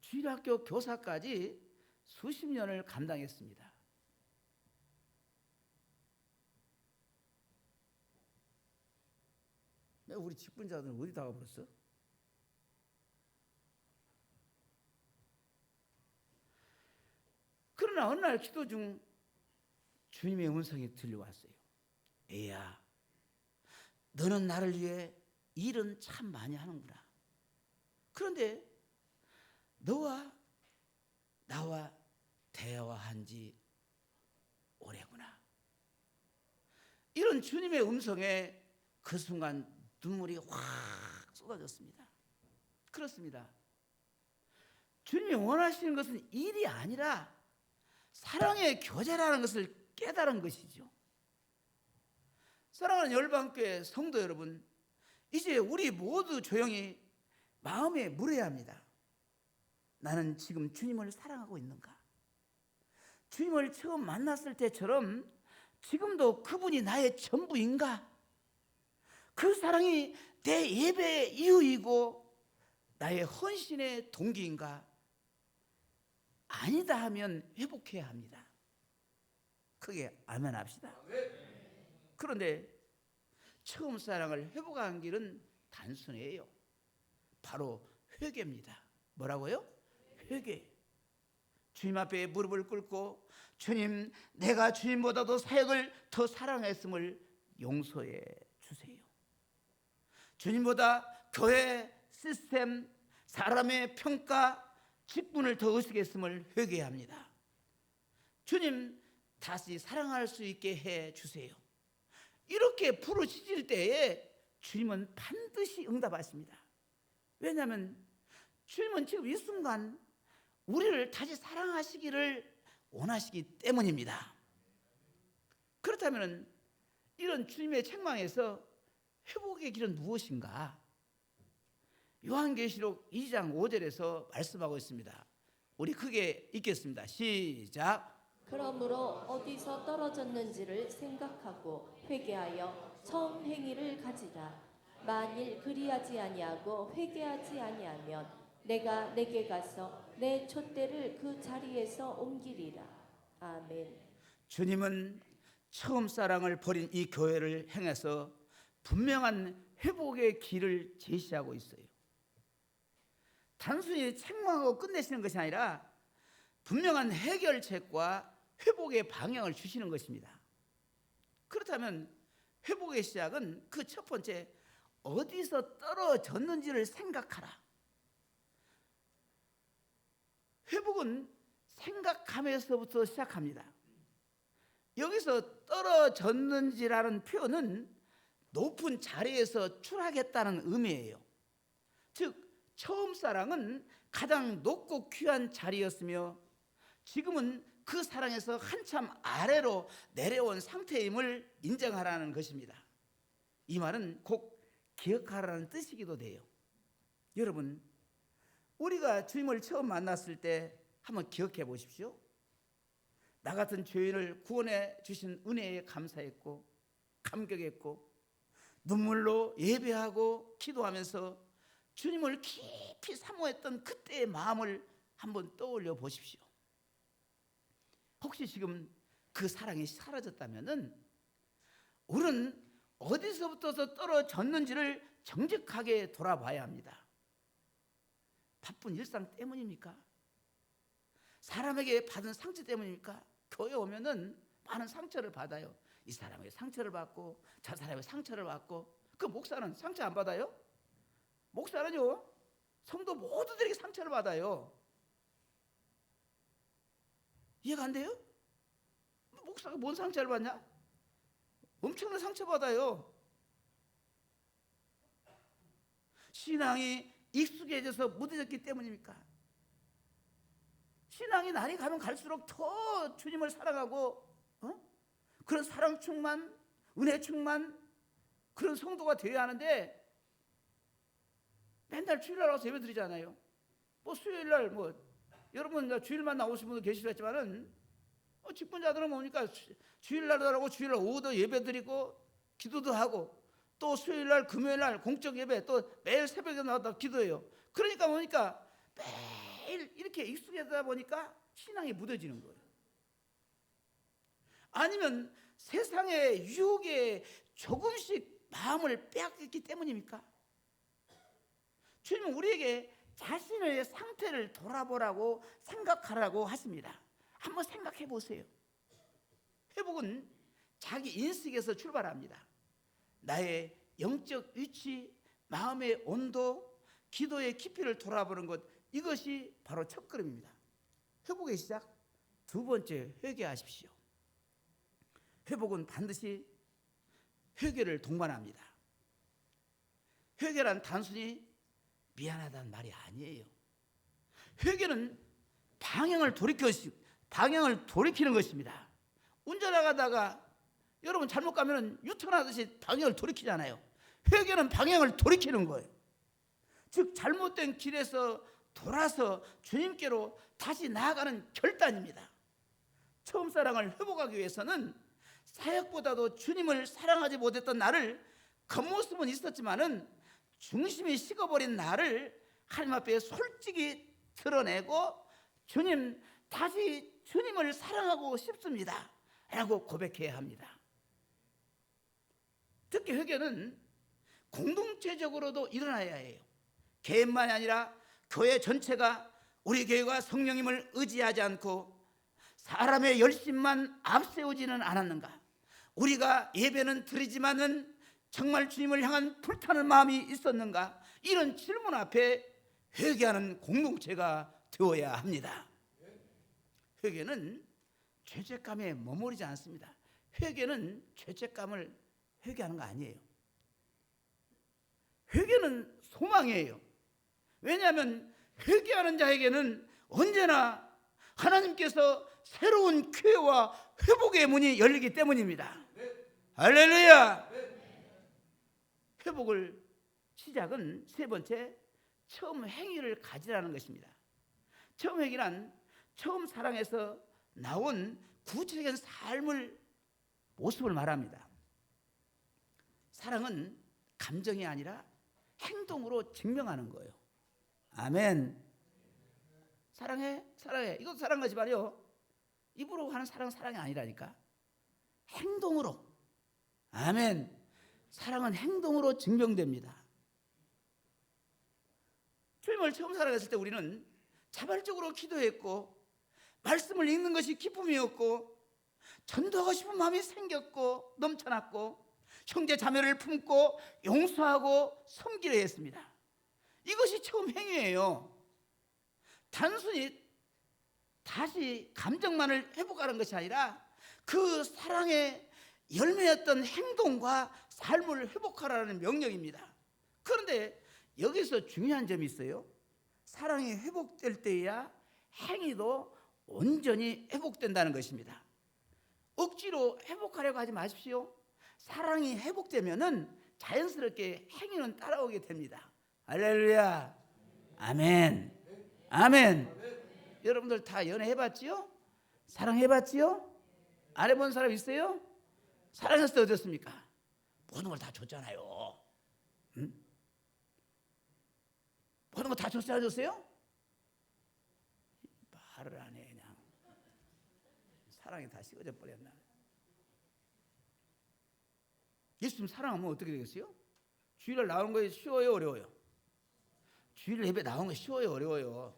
주일학교 교사까지 수십 년을 감당했습니다. 우리 직분자들은 어디 다가 버렸어? 그러나 어느 날 기도 중 주님의 음성이 들려왔어요. 애야, 너는 나를 위해 일은 참 많이 하는구나. 그런데 너와 나와 대화한 지 오래구나. 이런 주님의 음성에 그 순간 눈물이 확 쏟아졌습니다. 그렇습니다. 주님이 원하시는 것은 일이 아니라 사랑의 교제라는 것을 깨달은 것이죠. 사랑하는 열방교회 성도 여러분, 이제 우리 모두 조용히 마음에 물어야 합니다. 나는 지금 주님을 사랑하고 있는가? 주님을 처음 만났을 때처럼 지금도 그분이 나의 전부인가? 그 사랑이 내 예배의 이유이고 나의 헌신의 동기인가? 아니다 하면 회복해야 합니다. 크게 아멘 합시다. 그런데 처음 사랑을 회복하는 길은 단순해요. 바로 회개입니다. 뭐라고요? 회개. 주님 앞에 무릎을 꿇고 주님, 내가 주님보다도 사역을 더 사랑했음을 용서해 주세요. 주님보다 교회 시스템, 사람의 평가, 직분을 더 의식했음을 회개합니다. 주님, 다시 사랑할 수 있게 해 주세요. 이렇게 부르짖을 때에 주님은 반드시 응답하십니다. 왜냐하면 주님은 지금 이 순간 우리를 다시 사랑하시기를 원하시기 때문입니다. 그렇다면 이런 주님의 책망에서 회복의 길은 무엇인가? 요한계시록 2장 5절에서 말씀하고 있습니다. 우리 크게 읽겠습니다. 시작. 그러므로 어디서 떨어졌는지를 생각하고 회개하여 처음 행위를 가지라. 만일 그리하지 아니하고 회개하지 아니하면 내가 내게 가서 내 촛대를 그 자리에서 옮기리라. 아멘. 주님은 처음 사랑을 버린 이 교회를 향해서 분명한 회복의 길을 제시하고 있어요. 단순히 책망하고 끝내시는 것이 아니라 분명한 해결책과 회복의 방향을 주시는 것입니다. 그렇다면 회복의 시작은 그 첫 번째, 어디서 떨어졌는지를 생각하라. 회복은 생각하면서부터 시작합니다. 여기서 떨어졌는지라는 표현은 높은 자리에서 추락했다는 의미예요. 즉 처음 사랑은 가장 높고 귀한 자리였으며 지금은 그 사랑에서 한참 아래로 내려온 상태임을 인정하라는 것입니다. 이 말은 꼭 기억하라는 뜻이기도 돼요. 여러분, 우리가 주님을 처음 만났을 때 한번 기억해 보십시오. 나 같은 죄인을 구원해 주신 은혜에 감사했고 감격했고 눈물로 예배하고 기도하면서 주님을 깊이 사모했던 그때의 마음을 한번 떠올려 보십시오. 혹시 지금 그 사랑이 사라졌다면은 우리는 어디서부터 떨어졌는지를 정직하게 돌아봐야 합니다. 바쁜 일상 때문입니까? 사람에게 받은 상처 때문입니까? 교회 오면은 많은 상처를 받아요. 이 사람에게 상처를 받고 저 사람에게 상처를 받고. 그 목사는 상처 안 받아요? 목사는요, 성도 모두들에게 상처를 받아요. 이해가 안 돼요? 목사가 뭔 상처를 받냐? 엄청난 상처 받아요. 신앙이 익숙해져서 무뎌졌기 때문입니까? 신앙이 날이 가면 갈수록 더 주님을 사랑하고 그런 사랑 충만, 은혜 충만 그런 성도가 되어야 하는데 맨날 주일날 와서 예배 드리잖아요. 뭐 수요일날 여러분 주일만 나오신 분도 계시겠지만은 직분자들은 뭡니까? 주일날도 하고 주일날 오후도 예배 드리고 기도도 하고 또 수요일날 금요일날 공적 예배 또 매일 새벽에 나와서 기도해요. 그러니까 뭡니까? 매일 이렇게 익숙해지다 보니까 신앙이 묻어지는 거예요. 아니면 세상의 유혹에 조금씩 마음을 빼앗겼기 때문입니까? 주님은 우리에게 자신의 상태를 돌아보라고 생각하라고 하십니다. 한번 생각해 보세요. 회복은 자기 인식에서 출발합니다. 나의 영적 위치, 마음의 온도, 기도의 깊이를 돌아보는 것, 이것이 바로 첫 걸음입니다. 회복의 시작. 두 번째, 회개하십시오. 회복은 반드시 회개를 동반합니다. 회개란 단순히 미안하다는 말이 아니에요. 회개는 방향을 돌이키는 것입니다. 운전하다가 여러분 잘못 가면 유턴하듯이 방향을 돌이키잖아요. 회개는 방향을 돌이키는 거예요. 즉 잘못된 길에서 돌아서 주님께로 다시 나아가는 결단입니다. 처음 사랑을 회복하기 위해서는 사역보다도 주님을 사랑하지 못했던 나를, 겉모습은 있었지만은 중심이 식어버린 나를 하나님 앞에 솔직히 드러내고, 주님, 다시 주님을 사랑하고 싶습니다 라고 고백해야 합니다. 특히 회개는 공동체적으로도 일어나야 해요. 개인만이 아니라 교회 전체가 우리 교회가 성령님을 의지하지 않고 사람의 열심만 앞세우지는 않았는가? 우리가 예배는 드리지만은 정말 주님을 향한 불타는 마음이 있었는가? 이런 질문 앞에 회개하는 공동체가 되어야 합니다. 회개는 죄책감에 머무르지 않습니다. 회개는 죄책감을 회개하는 거 아니에요. 회개는 소망이에요. 왜냐하면 회개하는 자에게는 언제나 하나님께서 새로운 기회와 회복의 문이 열리기 때문입니다. 할렐루야. 회복을 시작은 세 번째, 처음 행위를 가지라는 것입니다. 처음 행위란 처음 사랑에서 나온 구체적인 삶을, 모습을 말합니다. 사랑은 감정이 아니라 행동으로 증명하는 거예요. 아멘. 사랑해, 사랑해. 이것도 사랑 거지만요, 입으로 하는 사랑이 아니라니까. 행동으로. 아멘. 사랑은 행동으로 증명됩니다. 주님을 처음 사랑했을 때 우리는 자발적으로 기도했고, 말씀을 읽는 것이 기쁨이었고, 전도하고 싶은 마음이 생겼고 넘쳐났고, 형제 자매를 품고 용서하고 섬기려 했습니다. 이것이 처음 행위예요. 단순히 다시 감정만을 회복하는 것이 아니라 그 사랑의 열매였던 행동과 삶을 회복하라는 명령입니다. 그런데 여기서 중요한 점이 있어요. 사랑이 회복될 때야 행위도 온전히 회복된다는 것입니다. 억지로 회복하려고 하지 마십시오. 사랑이 회복되면은 자연스럽게 행위는 따라오게 됩니다. 할렐루야. 아멘. 아멘. 여러분들 다 연애해봤지요? 사랑해봤지요? 안 해본 사람 있어요? 사랑했을 때 어땠습니까? 모든 걸 다 줬잖아요. 응? 모든 거 다 줬어요? 안 줬어요? 말을 안 해. 그냥 사랑이 다 식어져 버렸나. 예수님 사랑하면 어떻게 되겠어요? 주일날 나오는 거 쉬워요, 어려워요? 주일 예배 나오는 거 쉬워요, 어려워요?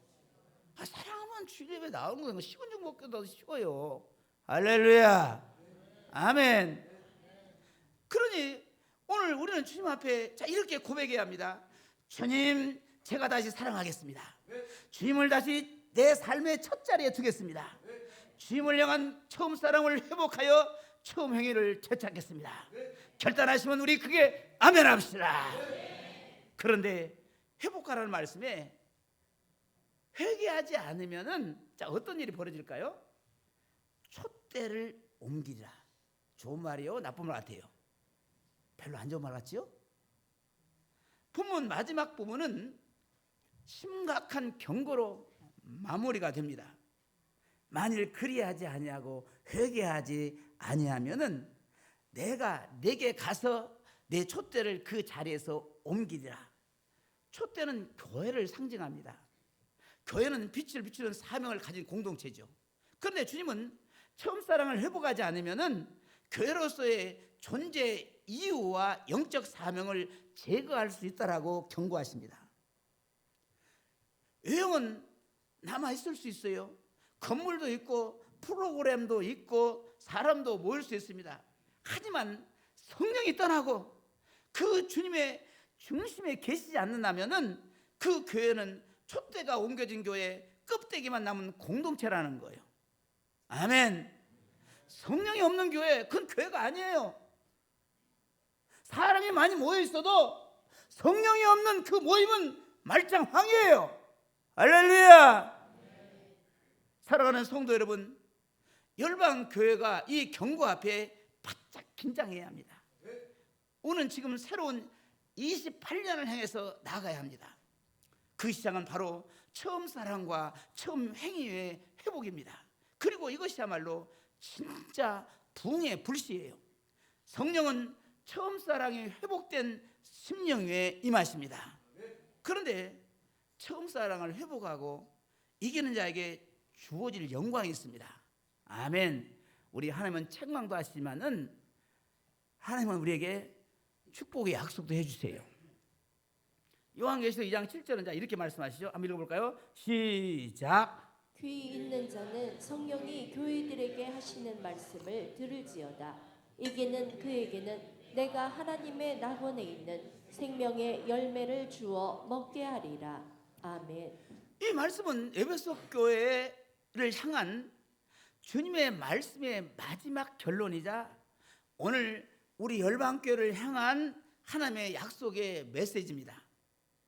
사랑하면 주일 예배 나오는 거 쉬운 줄 먹기도 쉬워요. 할렐루야. 아멘. 그러니 오늘 우리는 주님 앞에 이렇게 고백해야 합니다. 주님, 제가 다시 사랑하겠습니다. 주님을 다시 내 삶의 첫 자리에 두겠습니다. 주님을 향한 처음 사랑을 회복하여 처음 행위를 되찾겠습니다. 결단하시면 우리 그게 아멘 합시다. 그런데 회복하라는 말씀에 회개하지 않으면은 어떤 일이 벌어질까요? 촛대를 옮기리라. 좋은 말이요, 나쁜 말 같아요? 별로 안 좋은 말 같지요? 본문 마지막 부분은 심각한 경고로 마무리가 됩니다. 만일 그리하지 아니하고 회개하지 아니하면은 내게 가서 내 촛대를 그 자리에서 옮기리라. 촛대는 교회를 상징합니다. 교회는 빛을 비추는 사명을 가진 공동체죠. 그런데 주님은 처음 사랑을 회복하지 않으면은 교회로서의 존재 이유와 영적 사명을 제거할 수 있다라고 경고하십니다. 유형은 남아 있을 수 있어요. 건물도 있고 프로그램도 있고 사람도 모일 수 있습니다. 하지만 성령이 떠나고 그 주님의 중심에 계시지 않는다면은 그 교회는 촛대가 옮겨진 교회, 껍데기만 남은 공동체라는 거예요. 아멘. 성령이 없는 교회, 그건 교회가 아니에요. 사람이 많이 모여 있어도 성령이 없는 그 모임은 말짱황이에요. 할렐루야. 사랑하는 성도 여러분, 열방 교회가 이 경고 앞에 바짝 긴장해야 합니다. 오늘 지금 새로운 28년을 향해서 나아가야 합니다. 그 시작은 바로 처음 사랑과 처음 행위의 회복입니다. 그리고 이것이야말로 진짜 부흥의 불씨예요. 성령은 처음 사랑이 회복된 심령 위에 임하십니다. 그런데 처음 사랑을 회복하고 이기는 자에게 주어질 영광이 있습니다. 아멘. 우리 하나님은 책망도 하시지만은 하나님은 우리에게 축복의 약속도 해주세요. 요한계시록 2장 7절은 자 이렇게 말씀하시죠. 한번 읽어볼까요? 시작. 귀 있는 자는 성령이 교회들에게 하시는 말씀을 들을지어다. 이기는 그에게는 내가 하나님의 낙원에 있는 생명의 열매를 주어 먹게 하리라. 아멘. 이 말씀은 에베소 교회를 향한 주님의 말씀의 마지막 결론이자 오늘 우리 열방교회를 향한 하나님의 약속의 메시지입니다.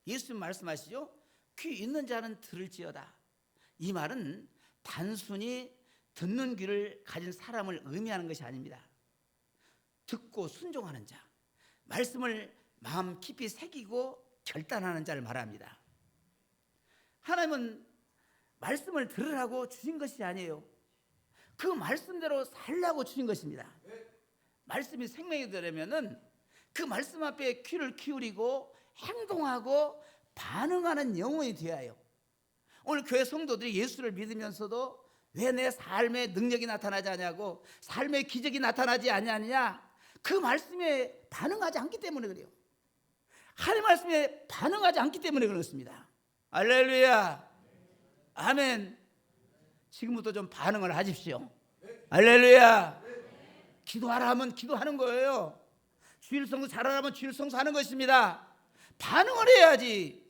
예수님 말씀하시죠. 귀 있는 자는 들을지어다. 이 말은 단순히 듣는 귀를 가진 사람을 의미하는 것이 아닙니다. 듣고 순종하는 자, 말씀을 마음 깊이 새기고 결단하는 자를 말합니다. 하나님은 말씀을 들으라고 주신 것이 아니에요. 그 말씀대로 살라고 주신 것입니다. 말씀이 생명이 되려면은 그 말씀 앞에 귀를 기울이고 행동하고 반응하는 영혼이 되어야 해요. 오늘 교회 성도들이 예수를 믿으면서도 왜 내 삶에 능력이 나타나지 않냐고, 삶의 기적이 나타나지 않느냐, 그 말씀에 반응하지 않기 때문에 그래요. 하나님 말씀에 반응하지 않기 때문에 그렇습니다. 할렐루야. 아멘. 지금부터 좀 반응을 하십시오. 할렐루야. 기도하라 하면 기도하는 거예요. 주일 성수 잘하라면 주일 성수하는 것입니다. 반응을 해야지.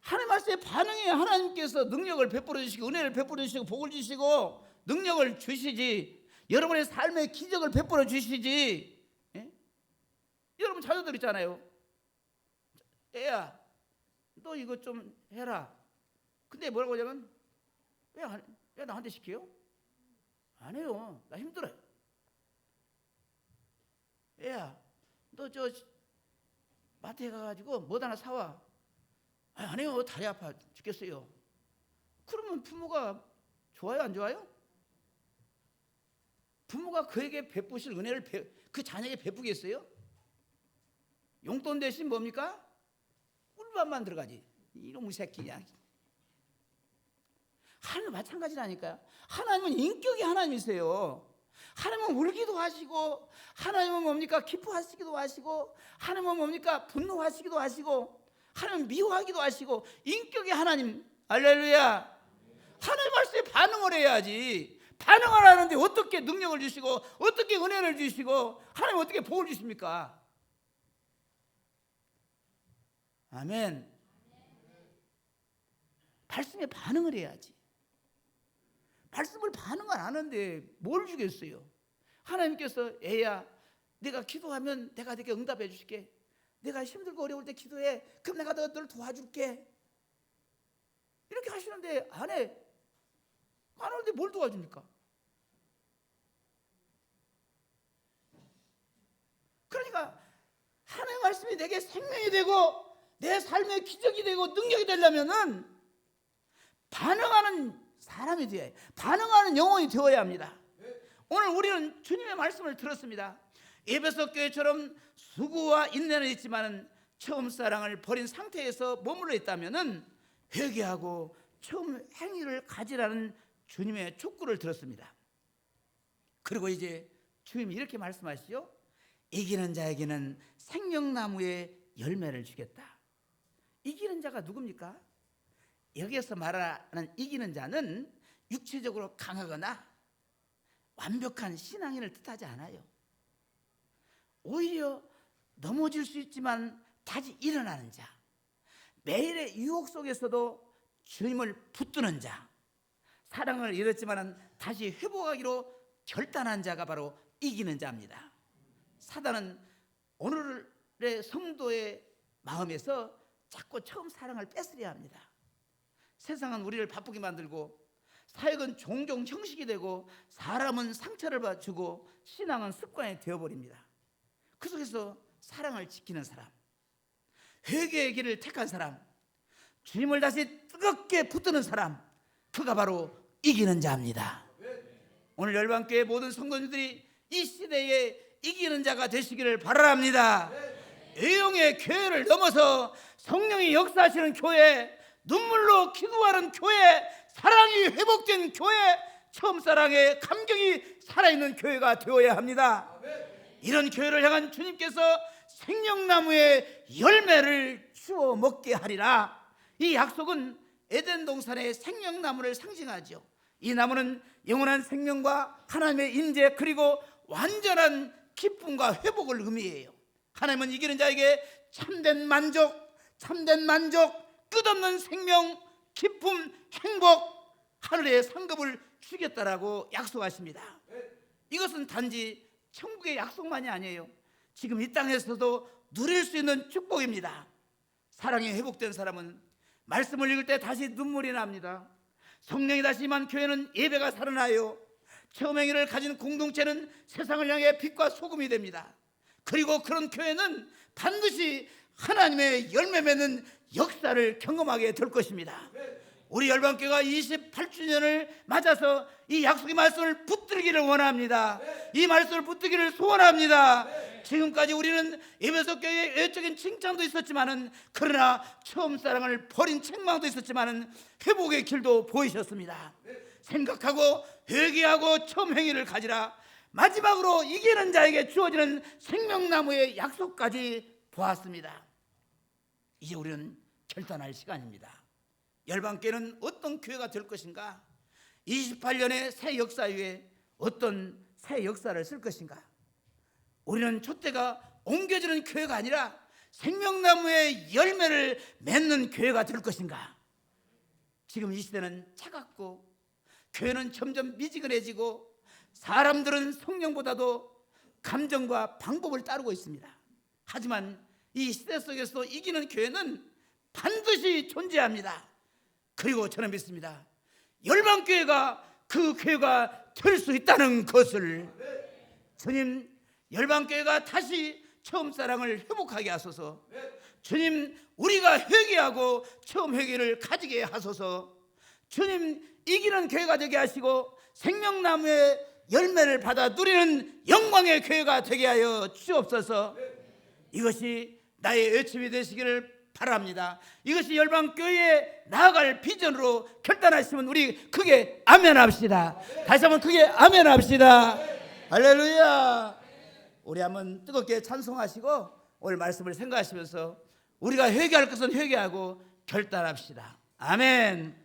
하나님 말씀에 반응해야 하나님께서 능력을 베풀어 주시고 은혜를 베풀어 주시고 복을 주시고 능력을 주시지, 여러분의 삶의 기적을 베풀어 주시지. 예? 여러분 자녀들 있잖아요. 애야, 너 이거 좀 해라. 근데 뭐라고 하냐면 왜 나한테 시켜요? 안 해요. 나 힘들어요. 애야, 너 저 마트에 가가지고 뭐 하나 사와. 안 해요. 다리 아파 죽겠어요. 그러면 부모가 좋아요, 안 좋아요? 부모가 그에게 베푸실 은혜를 그 자녀에게 베푸겠어요? 용돈 대신 뭡니까? 꿀밥만 들어가지. 이놈의 새끼야. 하나님은 마찬가지라니까요. 하나님은 인격이 하나님이세요. 하나님은 울기도 하시고, 하나님은 뭡니까? 기뻐하시기도 하시고, 하나님은 뭡니까? 분노하시기도 하시고, 하나님은 미워하기도 하시고, 인격이 하나님. 할렐루야. 하나님 말씀에 반응을 해야지. 반응을 하는데 어떻게 능력을 주시고 어떻게 은혜를 주시고 하나님 어떻게 복을 주십니까? 아멘. 말씀에 반응을 해야지. 말씀을 반응을 안 하는데 뭘 주겠어요? 하나님께서 애야, 내가 기도하면 내가 네게 응답해 주실게. 내가 힘들고 어려울 때 기도해. 그럼 내가 너를 도와줄게. 이렇게 하시는데 안 해. 안 하는데 뭘 도와줍니까? 그러니까 하나님의 말씀이 내게 생명이 되고 내 삶의 기적이 되고 능력이 되려면은 반응하는 사람이 되어야 해요. 반응하는 영혼이 되어야 합니다. 오늘 우리는 주님의 말씀을 들었습니다. 에베소 교회처럼 수고와 인내는 있지만은 처음 사랑을 버린 상태에서 머물러 있다면은 회개하고 처음 행위를 가지라는 주님의 촉구를 들었습니다. 그리고 이제 주님이 이렇게 말씀하시죠. 이기는 자에게는 생명나무의 열매를 주겠다. 이기는 자가 누굽니까? 여기에서 말하는 이기는 자는 육체적으로 강하거나 완벽한 신앙인을 뜻하지 않아요. 오히려 넘어질 수 있지만 다시 일어나는 자, 매일의 유혹 속에서도 주님을 붙드는 자, 사랑을 잃었지만 다시 회복하기로 결단한 자가 바로 이기는 자입니다. 사단은 오늘의 성도의 마음에서 자꾸 처음 사랑을 뺏으려 합니다. 세상은 우리를 바쁘게 만들고, 사역은 종종 형식이 되고, 사람은 상처를 주고, 신앙은 습관이 되어버립니다. 그 속에서 사랑을 지키는 사람, 회개의 길을 택한 사람, 주님을 다시 뜨겁게 붙드는 사람, 그가 바로 이기는 자입니다. 오늘 열방교회 모든 성도님들이 이 시대에 이기는 자가 되시기를 바랍니다. 애용의 교회를 넘어서 성령이 역사하시는 교회, 눈물로 기도하는 교회, 사랑이 회복된 교회, 처음 사랑의 감격이 살아있는 교회가 되어야 합니다. 이런 교회를 향한 주님께서 생명나무의 열매를 주워 먹게 하리라. 이 약속은 에덴 동산의 생명나무를 상징하죠. 이 나무는 영원한 생명과 하나님의 임재, 그리고 완전한 기쁨과 회복을 의미해요. 하나님은 이기는 자에게 참된 만족, 끝없는 생명, 기쁨, 행복, 하늘의 상급을 주겠다라고 약속하십니다. 이것은 단지 천국의 약속만이 아니에요. 지금 이 땅에서도 누릴 수 있는 축복입니다. 사랑이 회복된 사람은 말씀을 읽을 때 다시 눈물이 납니다. 성령이 다시 임한 교회는 예배가 살아나요. 체험 행위를 가진 공동체는 세상을 향해 빛과 소금이 됩니다. 그리고 그런 교회는 반드시 하나님의 열매 맺는 역사를 경험하게 될 것입니다. 우리 열방교회가 28주년을 맞아서 이 약속의 말씀을 붙들기를 원합니다. 이 말씀을 붙들기를 소원합니다. 지금까지 우리는 에베소 교회의 외적인 칭찬도 있었지만은, 그러나 처음 사랑을 버린 책망도 있었지만은 회복의 길도 보이셨습니다. 생각하고 회개하고 처음 행위를 가지라. 마지막으로 이기는 자에게 주어지는 생명나무의 약속까지 보았습니다. 이제 우리는 결단할 시간입니다. 열방교회는 어떤 교회가 될 것인가? 28년의 새 역사 위에 어떤 새 역사를 쓸 것인가? 우리는 촛대가 옮겨지는 교회가 아니라 생명나무의 열매를 맺는 교회가 될 것인가? 지금 이 시대는 차갑고, 교회는 점점 미지근해지고, 사람들은 성령보다도 감정과 방법을 따르고 있습니다. 하지만 이 시대 속에서 이기는 교회는 반드시 존재합니다. 그리고 저는 믿습니다. 열방교회가 그 교회가 될 수 있다는 것을. 주님, 열방교회가 다시 처음 사랑을 회복하게 하소서. 주님, 우리가 회개하고 처음 회개를 가지게 하소서. 주님, 이기는 교회가 되게 하시고 생명나무의 열매를 받아 누리는 영광의 교회가 되게 하여 주옵소서. 이것이 나의 외침이 되시기를 바랍니다. 이것이 열방교회에 나아갈 비전으로 결단하시면 우리 크게 아멘합시다. 다시 한번 크게 아멘합시다. 할렐루야. 우리 한번 뜨겁게 찬송하시고 오늘 말씀을 생각하시면서 우리가 회개할 것은 회개하고 결단합시다. 아멘.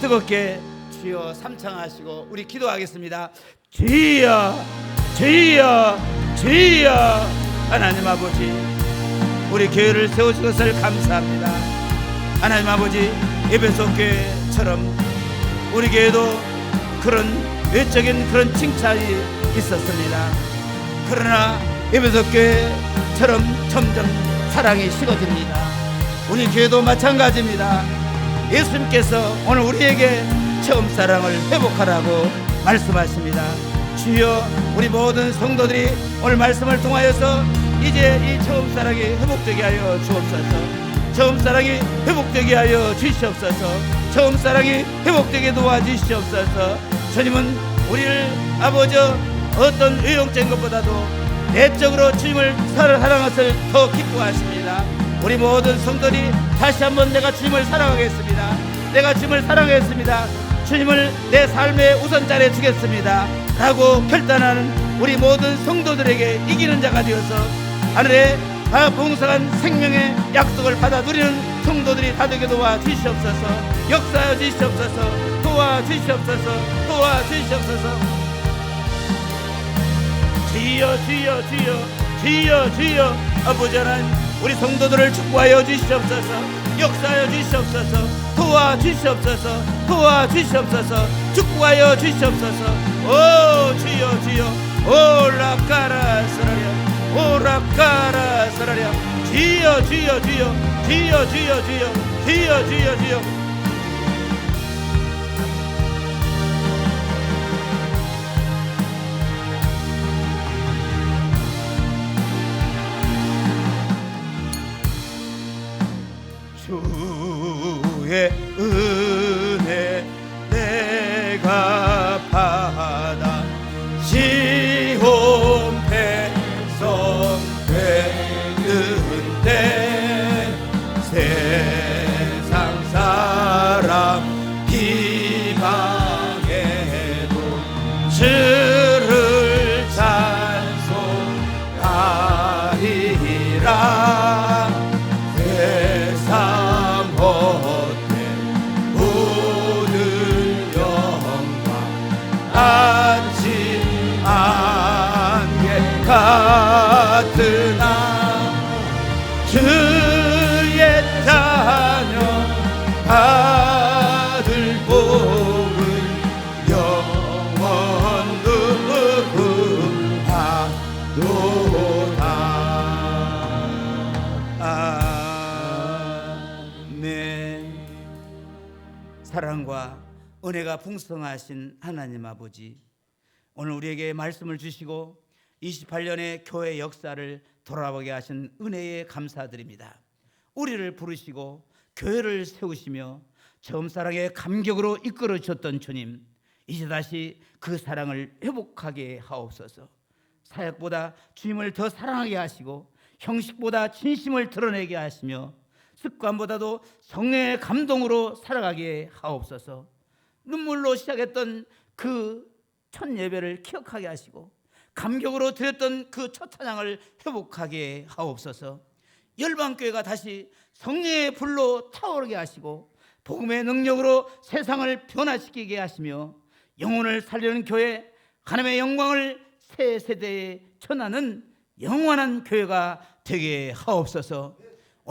뜨겁게 주여 삼창하시고 우리 기도하겠습니다. 주여 주여 주여. 하나님 아버지, 우리 교회를 세우신 것을 감사합니다. 하나님 아버지, 에베소 교회처럼 우리 교회도 그런 외적인 그런 칭찬이 있었습니다. 그러나 에베소 교회처럼 점점 사랑이 식어집니다. 우리 교회도 마찬가지입니다. 예수님께서 오늘 우리에게 처음 사랑을 회복하라고 말씀하십니다. 주여, 우리 모든 성도들이 오늘 말씀을 통하여서 이제 이 처음 사랑이 회복되게 하여 주옵소서. 처음 사랑이 회복되게 하여 주시옵소서. 처음 사랑이 회복되게 도와주시옵소서. 주님은 우리를 아버지 어떤 외형적인 것보다도 내적으로 주님을 사랑하는 것을 더 기뻐하십니다. 우리 모든 성도들이 다시 한번 내가 주님을 사랑하겠습니다. 내가 주님을 사랑하겠습니다. 주님을 내 삶의 우선자리에 두겠습니다 라고 결단하는 우리 모든 성도들에게 이기는 자가 되어서 하늘의 봉사한 생명의 약속을 받아 누리는 성도들이 다 되게 도와주시옵소서. 역사하여 주시옵소서. 도와주시옵소서. 도와주시옵소서. 주여 주여 주여 주여 주여. 아버지 하나님, 우리 성도들을 축복하여 주시옵소서. 역사하여 주시옵소서. 도와주시옵소서. 도와주시옵소서. 축복하여 주시옵소서. 오 주여 주여. 오라카라 사라랴 오라카라 사라랴. 주여 주여 주여 주여 주여 주여 주여 주여 주여. 주의 은혜 내가 받아 시온 백성 되는데 세상 사람 비방해도 주를 찬송하리라. 세상 헛된 모든 영광 않지 않게 같으나 주의 자녀 받을 복은 영원 누구하도다. 아멘. 사랑과 은혜가 풍성하신 하나님 아버지, 오늘 우리에게 말씀을 주시고 28년의 교회 역사를 돌아보게 하신 은혜에 감사드립니다. 우리를 부르시고 교회를 세우시며 처음 사랑의 감격으로 이끌어 주셨던 주님, 이제 다시 그 사랑을 회복하게 하옵소서. 사역보다 주님을 더 사랑하게 하시고 형식보다 진심을 드러내게 하시며 습관보다도 성령의 감동으로 살아가게 하옵소서. 눈물로 시작했던 그 첫 예배를 기억하게 하시고 감격으로 드렸던 그 첫 찬양을 회복하게 하옵소서. 열방교회가 다시 성령의 불로 타오르게 하시고 복음의 능력으로 세상을 변화시키게 하시며 영혼을 살리는 교회, 하나님의 영광을 새 세대에 전하는 영원한 교회가 되게 하옵소서.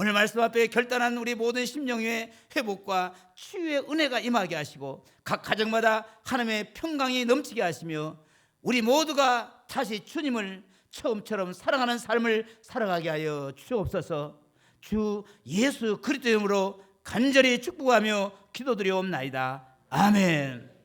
오늘 말씀 앞에 결단한 우리 모든 심령의 회복과 치유의 은혜가 임하게 하시고 각 가정마다 하나님의 평강이 넘치게 하시며 우리 모두가 다시 주님을 처음처럼 사랑하는 삶을 살아가게 하여 주옵소서. 주 예수 그리스도 이름으로 간절히 축복하며 기도드리옵나이다. 아멘.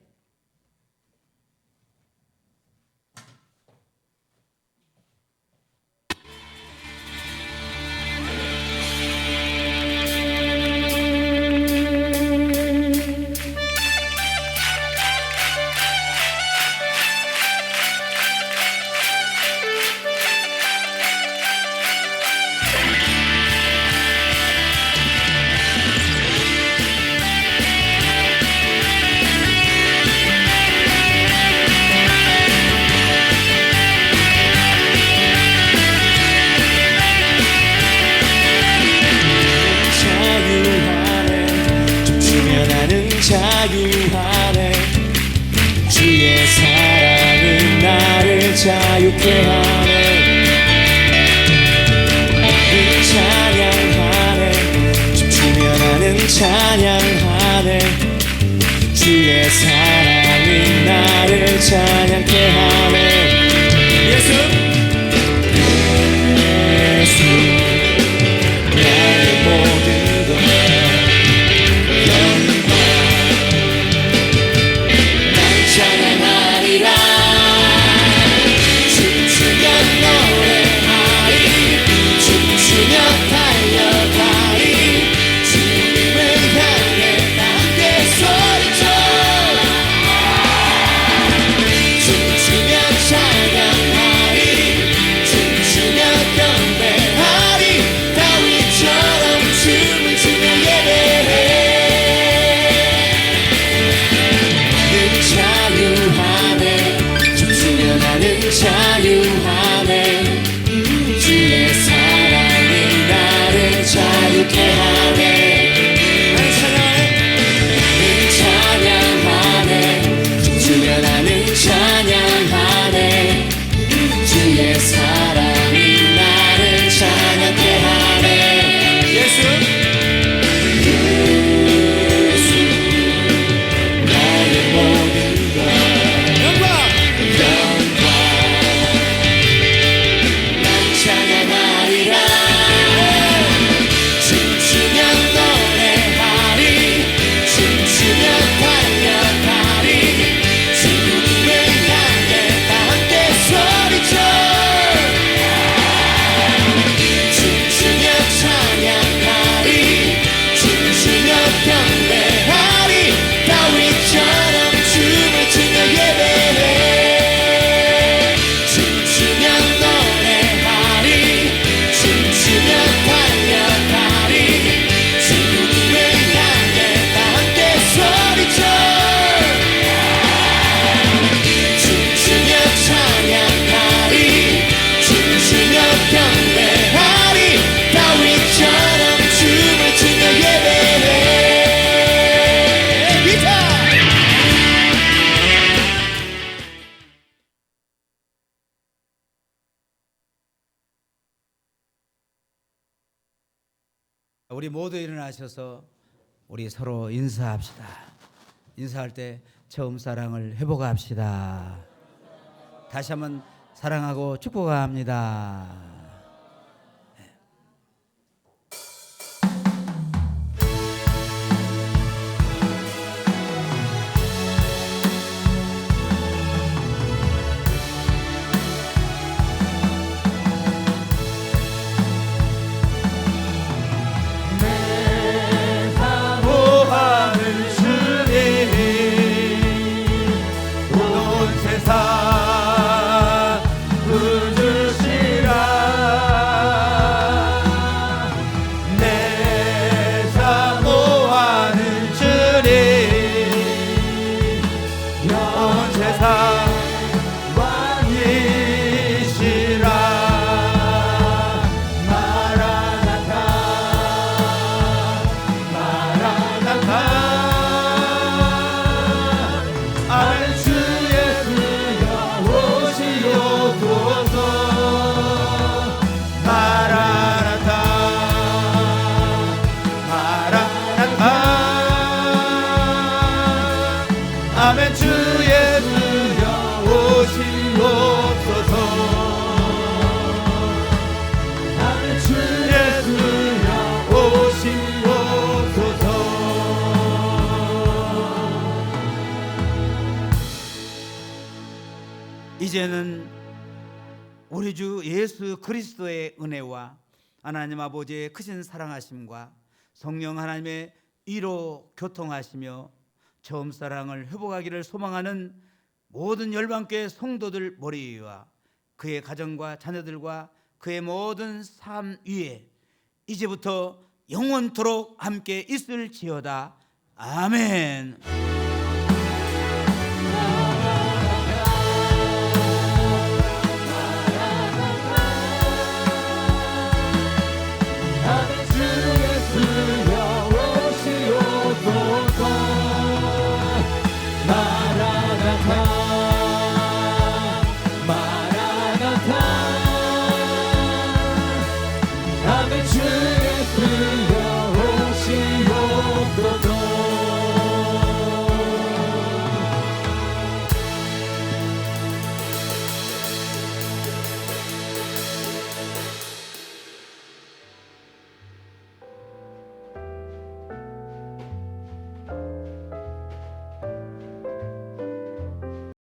사랑이 나를 찬양케 하네. 예수 나의 모든 것 영광 난 찬양하리라. 춤추며 노래하리 춤추며 달려가리 주님을 향해 함께 소리쳐 춤추며 찬양하리 춤추며 경배하리 다윗처럼 춤을 추며 예배해. 나는 자유하네 춤추며 나는 자유하네 주의 사랑이 나를 자유케 하네. 나는 찬양하네 춤추며 나는 찬양하네 주의 사랑이 나를 찬양케 하네. 예수 나의 모든 것 영광 난 찬양하리라. 춤추며 노래하리 춤추며 달려가리 주님을 향해 다 함께 소리쳐 춤추며 찬양하리 춤추며 경배하리 다윗처럼 춤을 추며 예배해. 춤추며 노래하리 춤추며 달려가리 주님을 향해 다 함께 소리쳐 춤추며 찬양하리 춤추며 경배하리 다윗처럼 춤을 추며 예배해. 기타 우리 모두 일어나셔서 우리 서로 인사합시다. 인사할 때 처음 사랑을 회복합시다. 다시 한번 사랑하고 축복합니다. 사모하는 주님 온 세상 구주시라. 내 사모하는 주님 온 세상 왕이시라. 마라나타 아멘. 주 예수여 오시옵소서. 마라나타 마라나타 아멘. 주 예수여 오시옵소서. 아멘. 주 예수여 오시옵소서. 이제는 우리 주 예수 그리스도의 은혜와 하나님 아버지의 크신 사랑하심과 성령 하나님의 위로 교통하시며 처음 사랑을 회복하기를 소망하는 모든 열방교회 성도들 머리 위와 그의 가정과 자녀들과 그의 모든 삶 위에 이제부터 영원토록 함께 있을지어다. 아멘.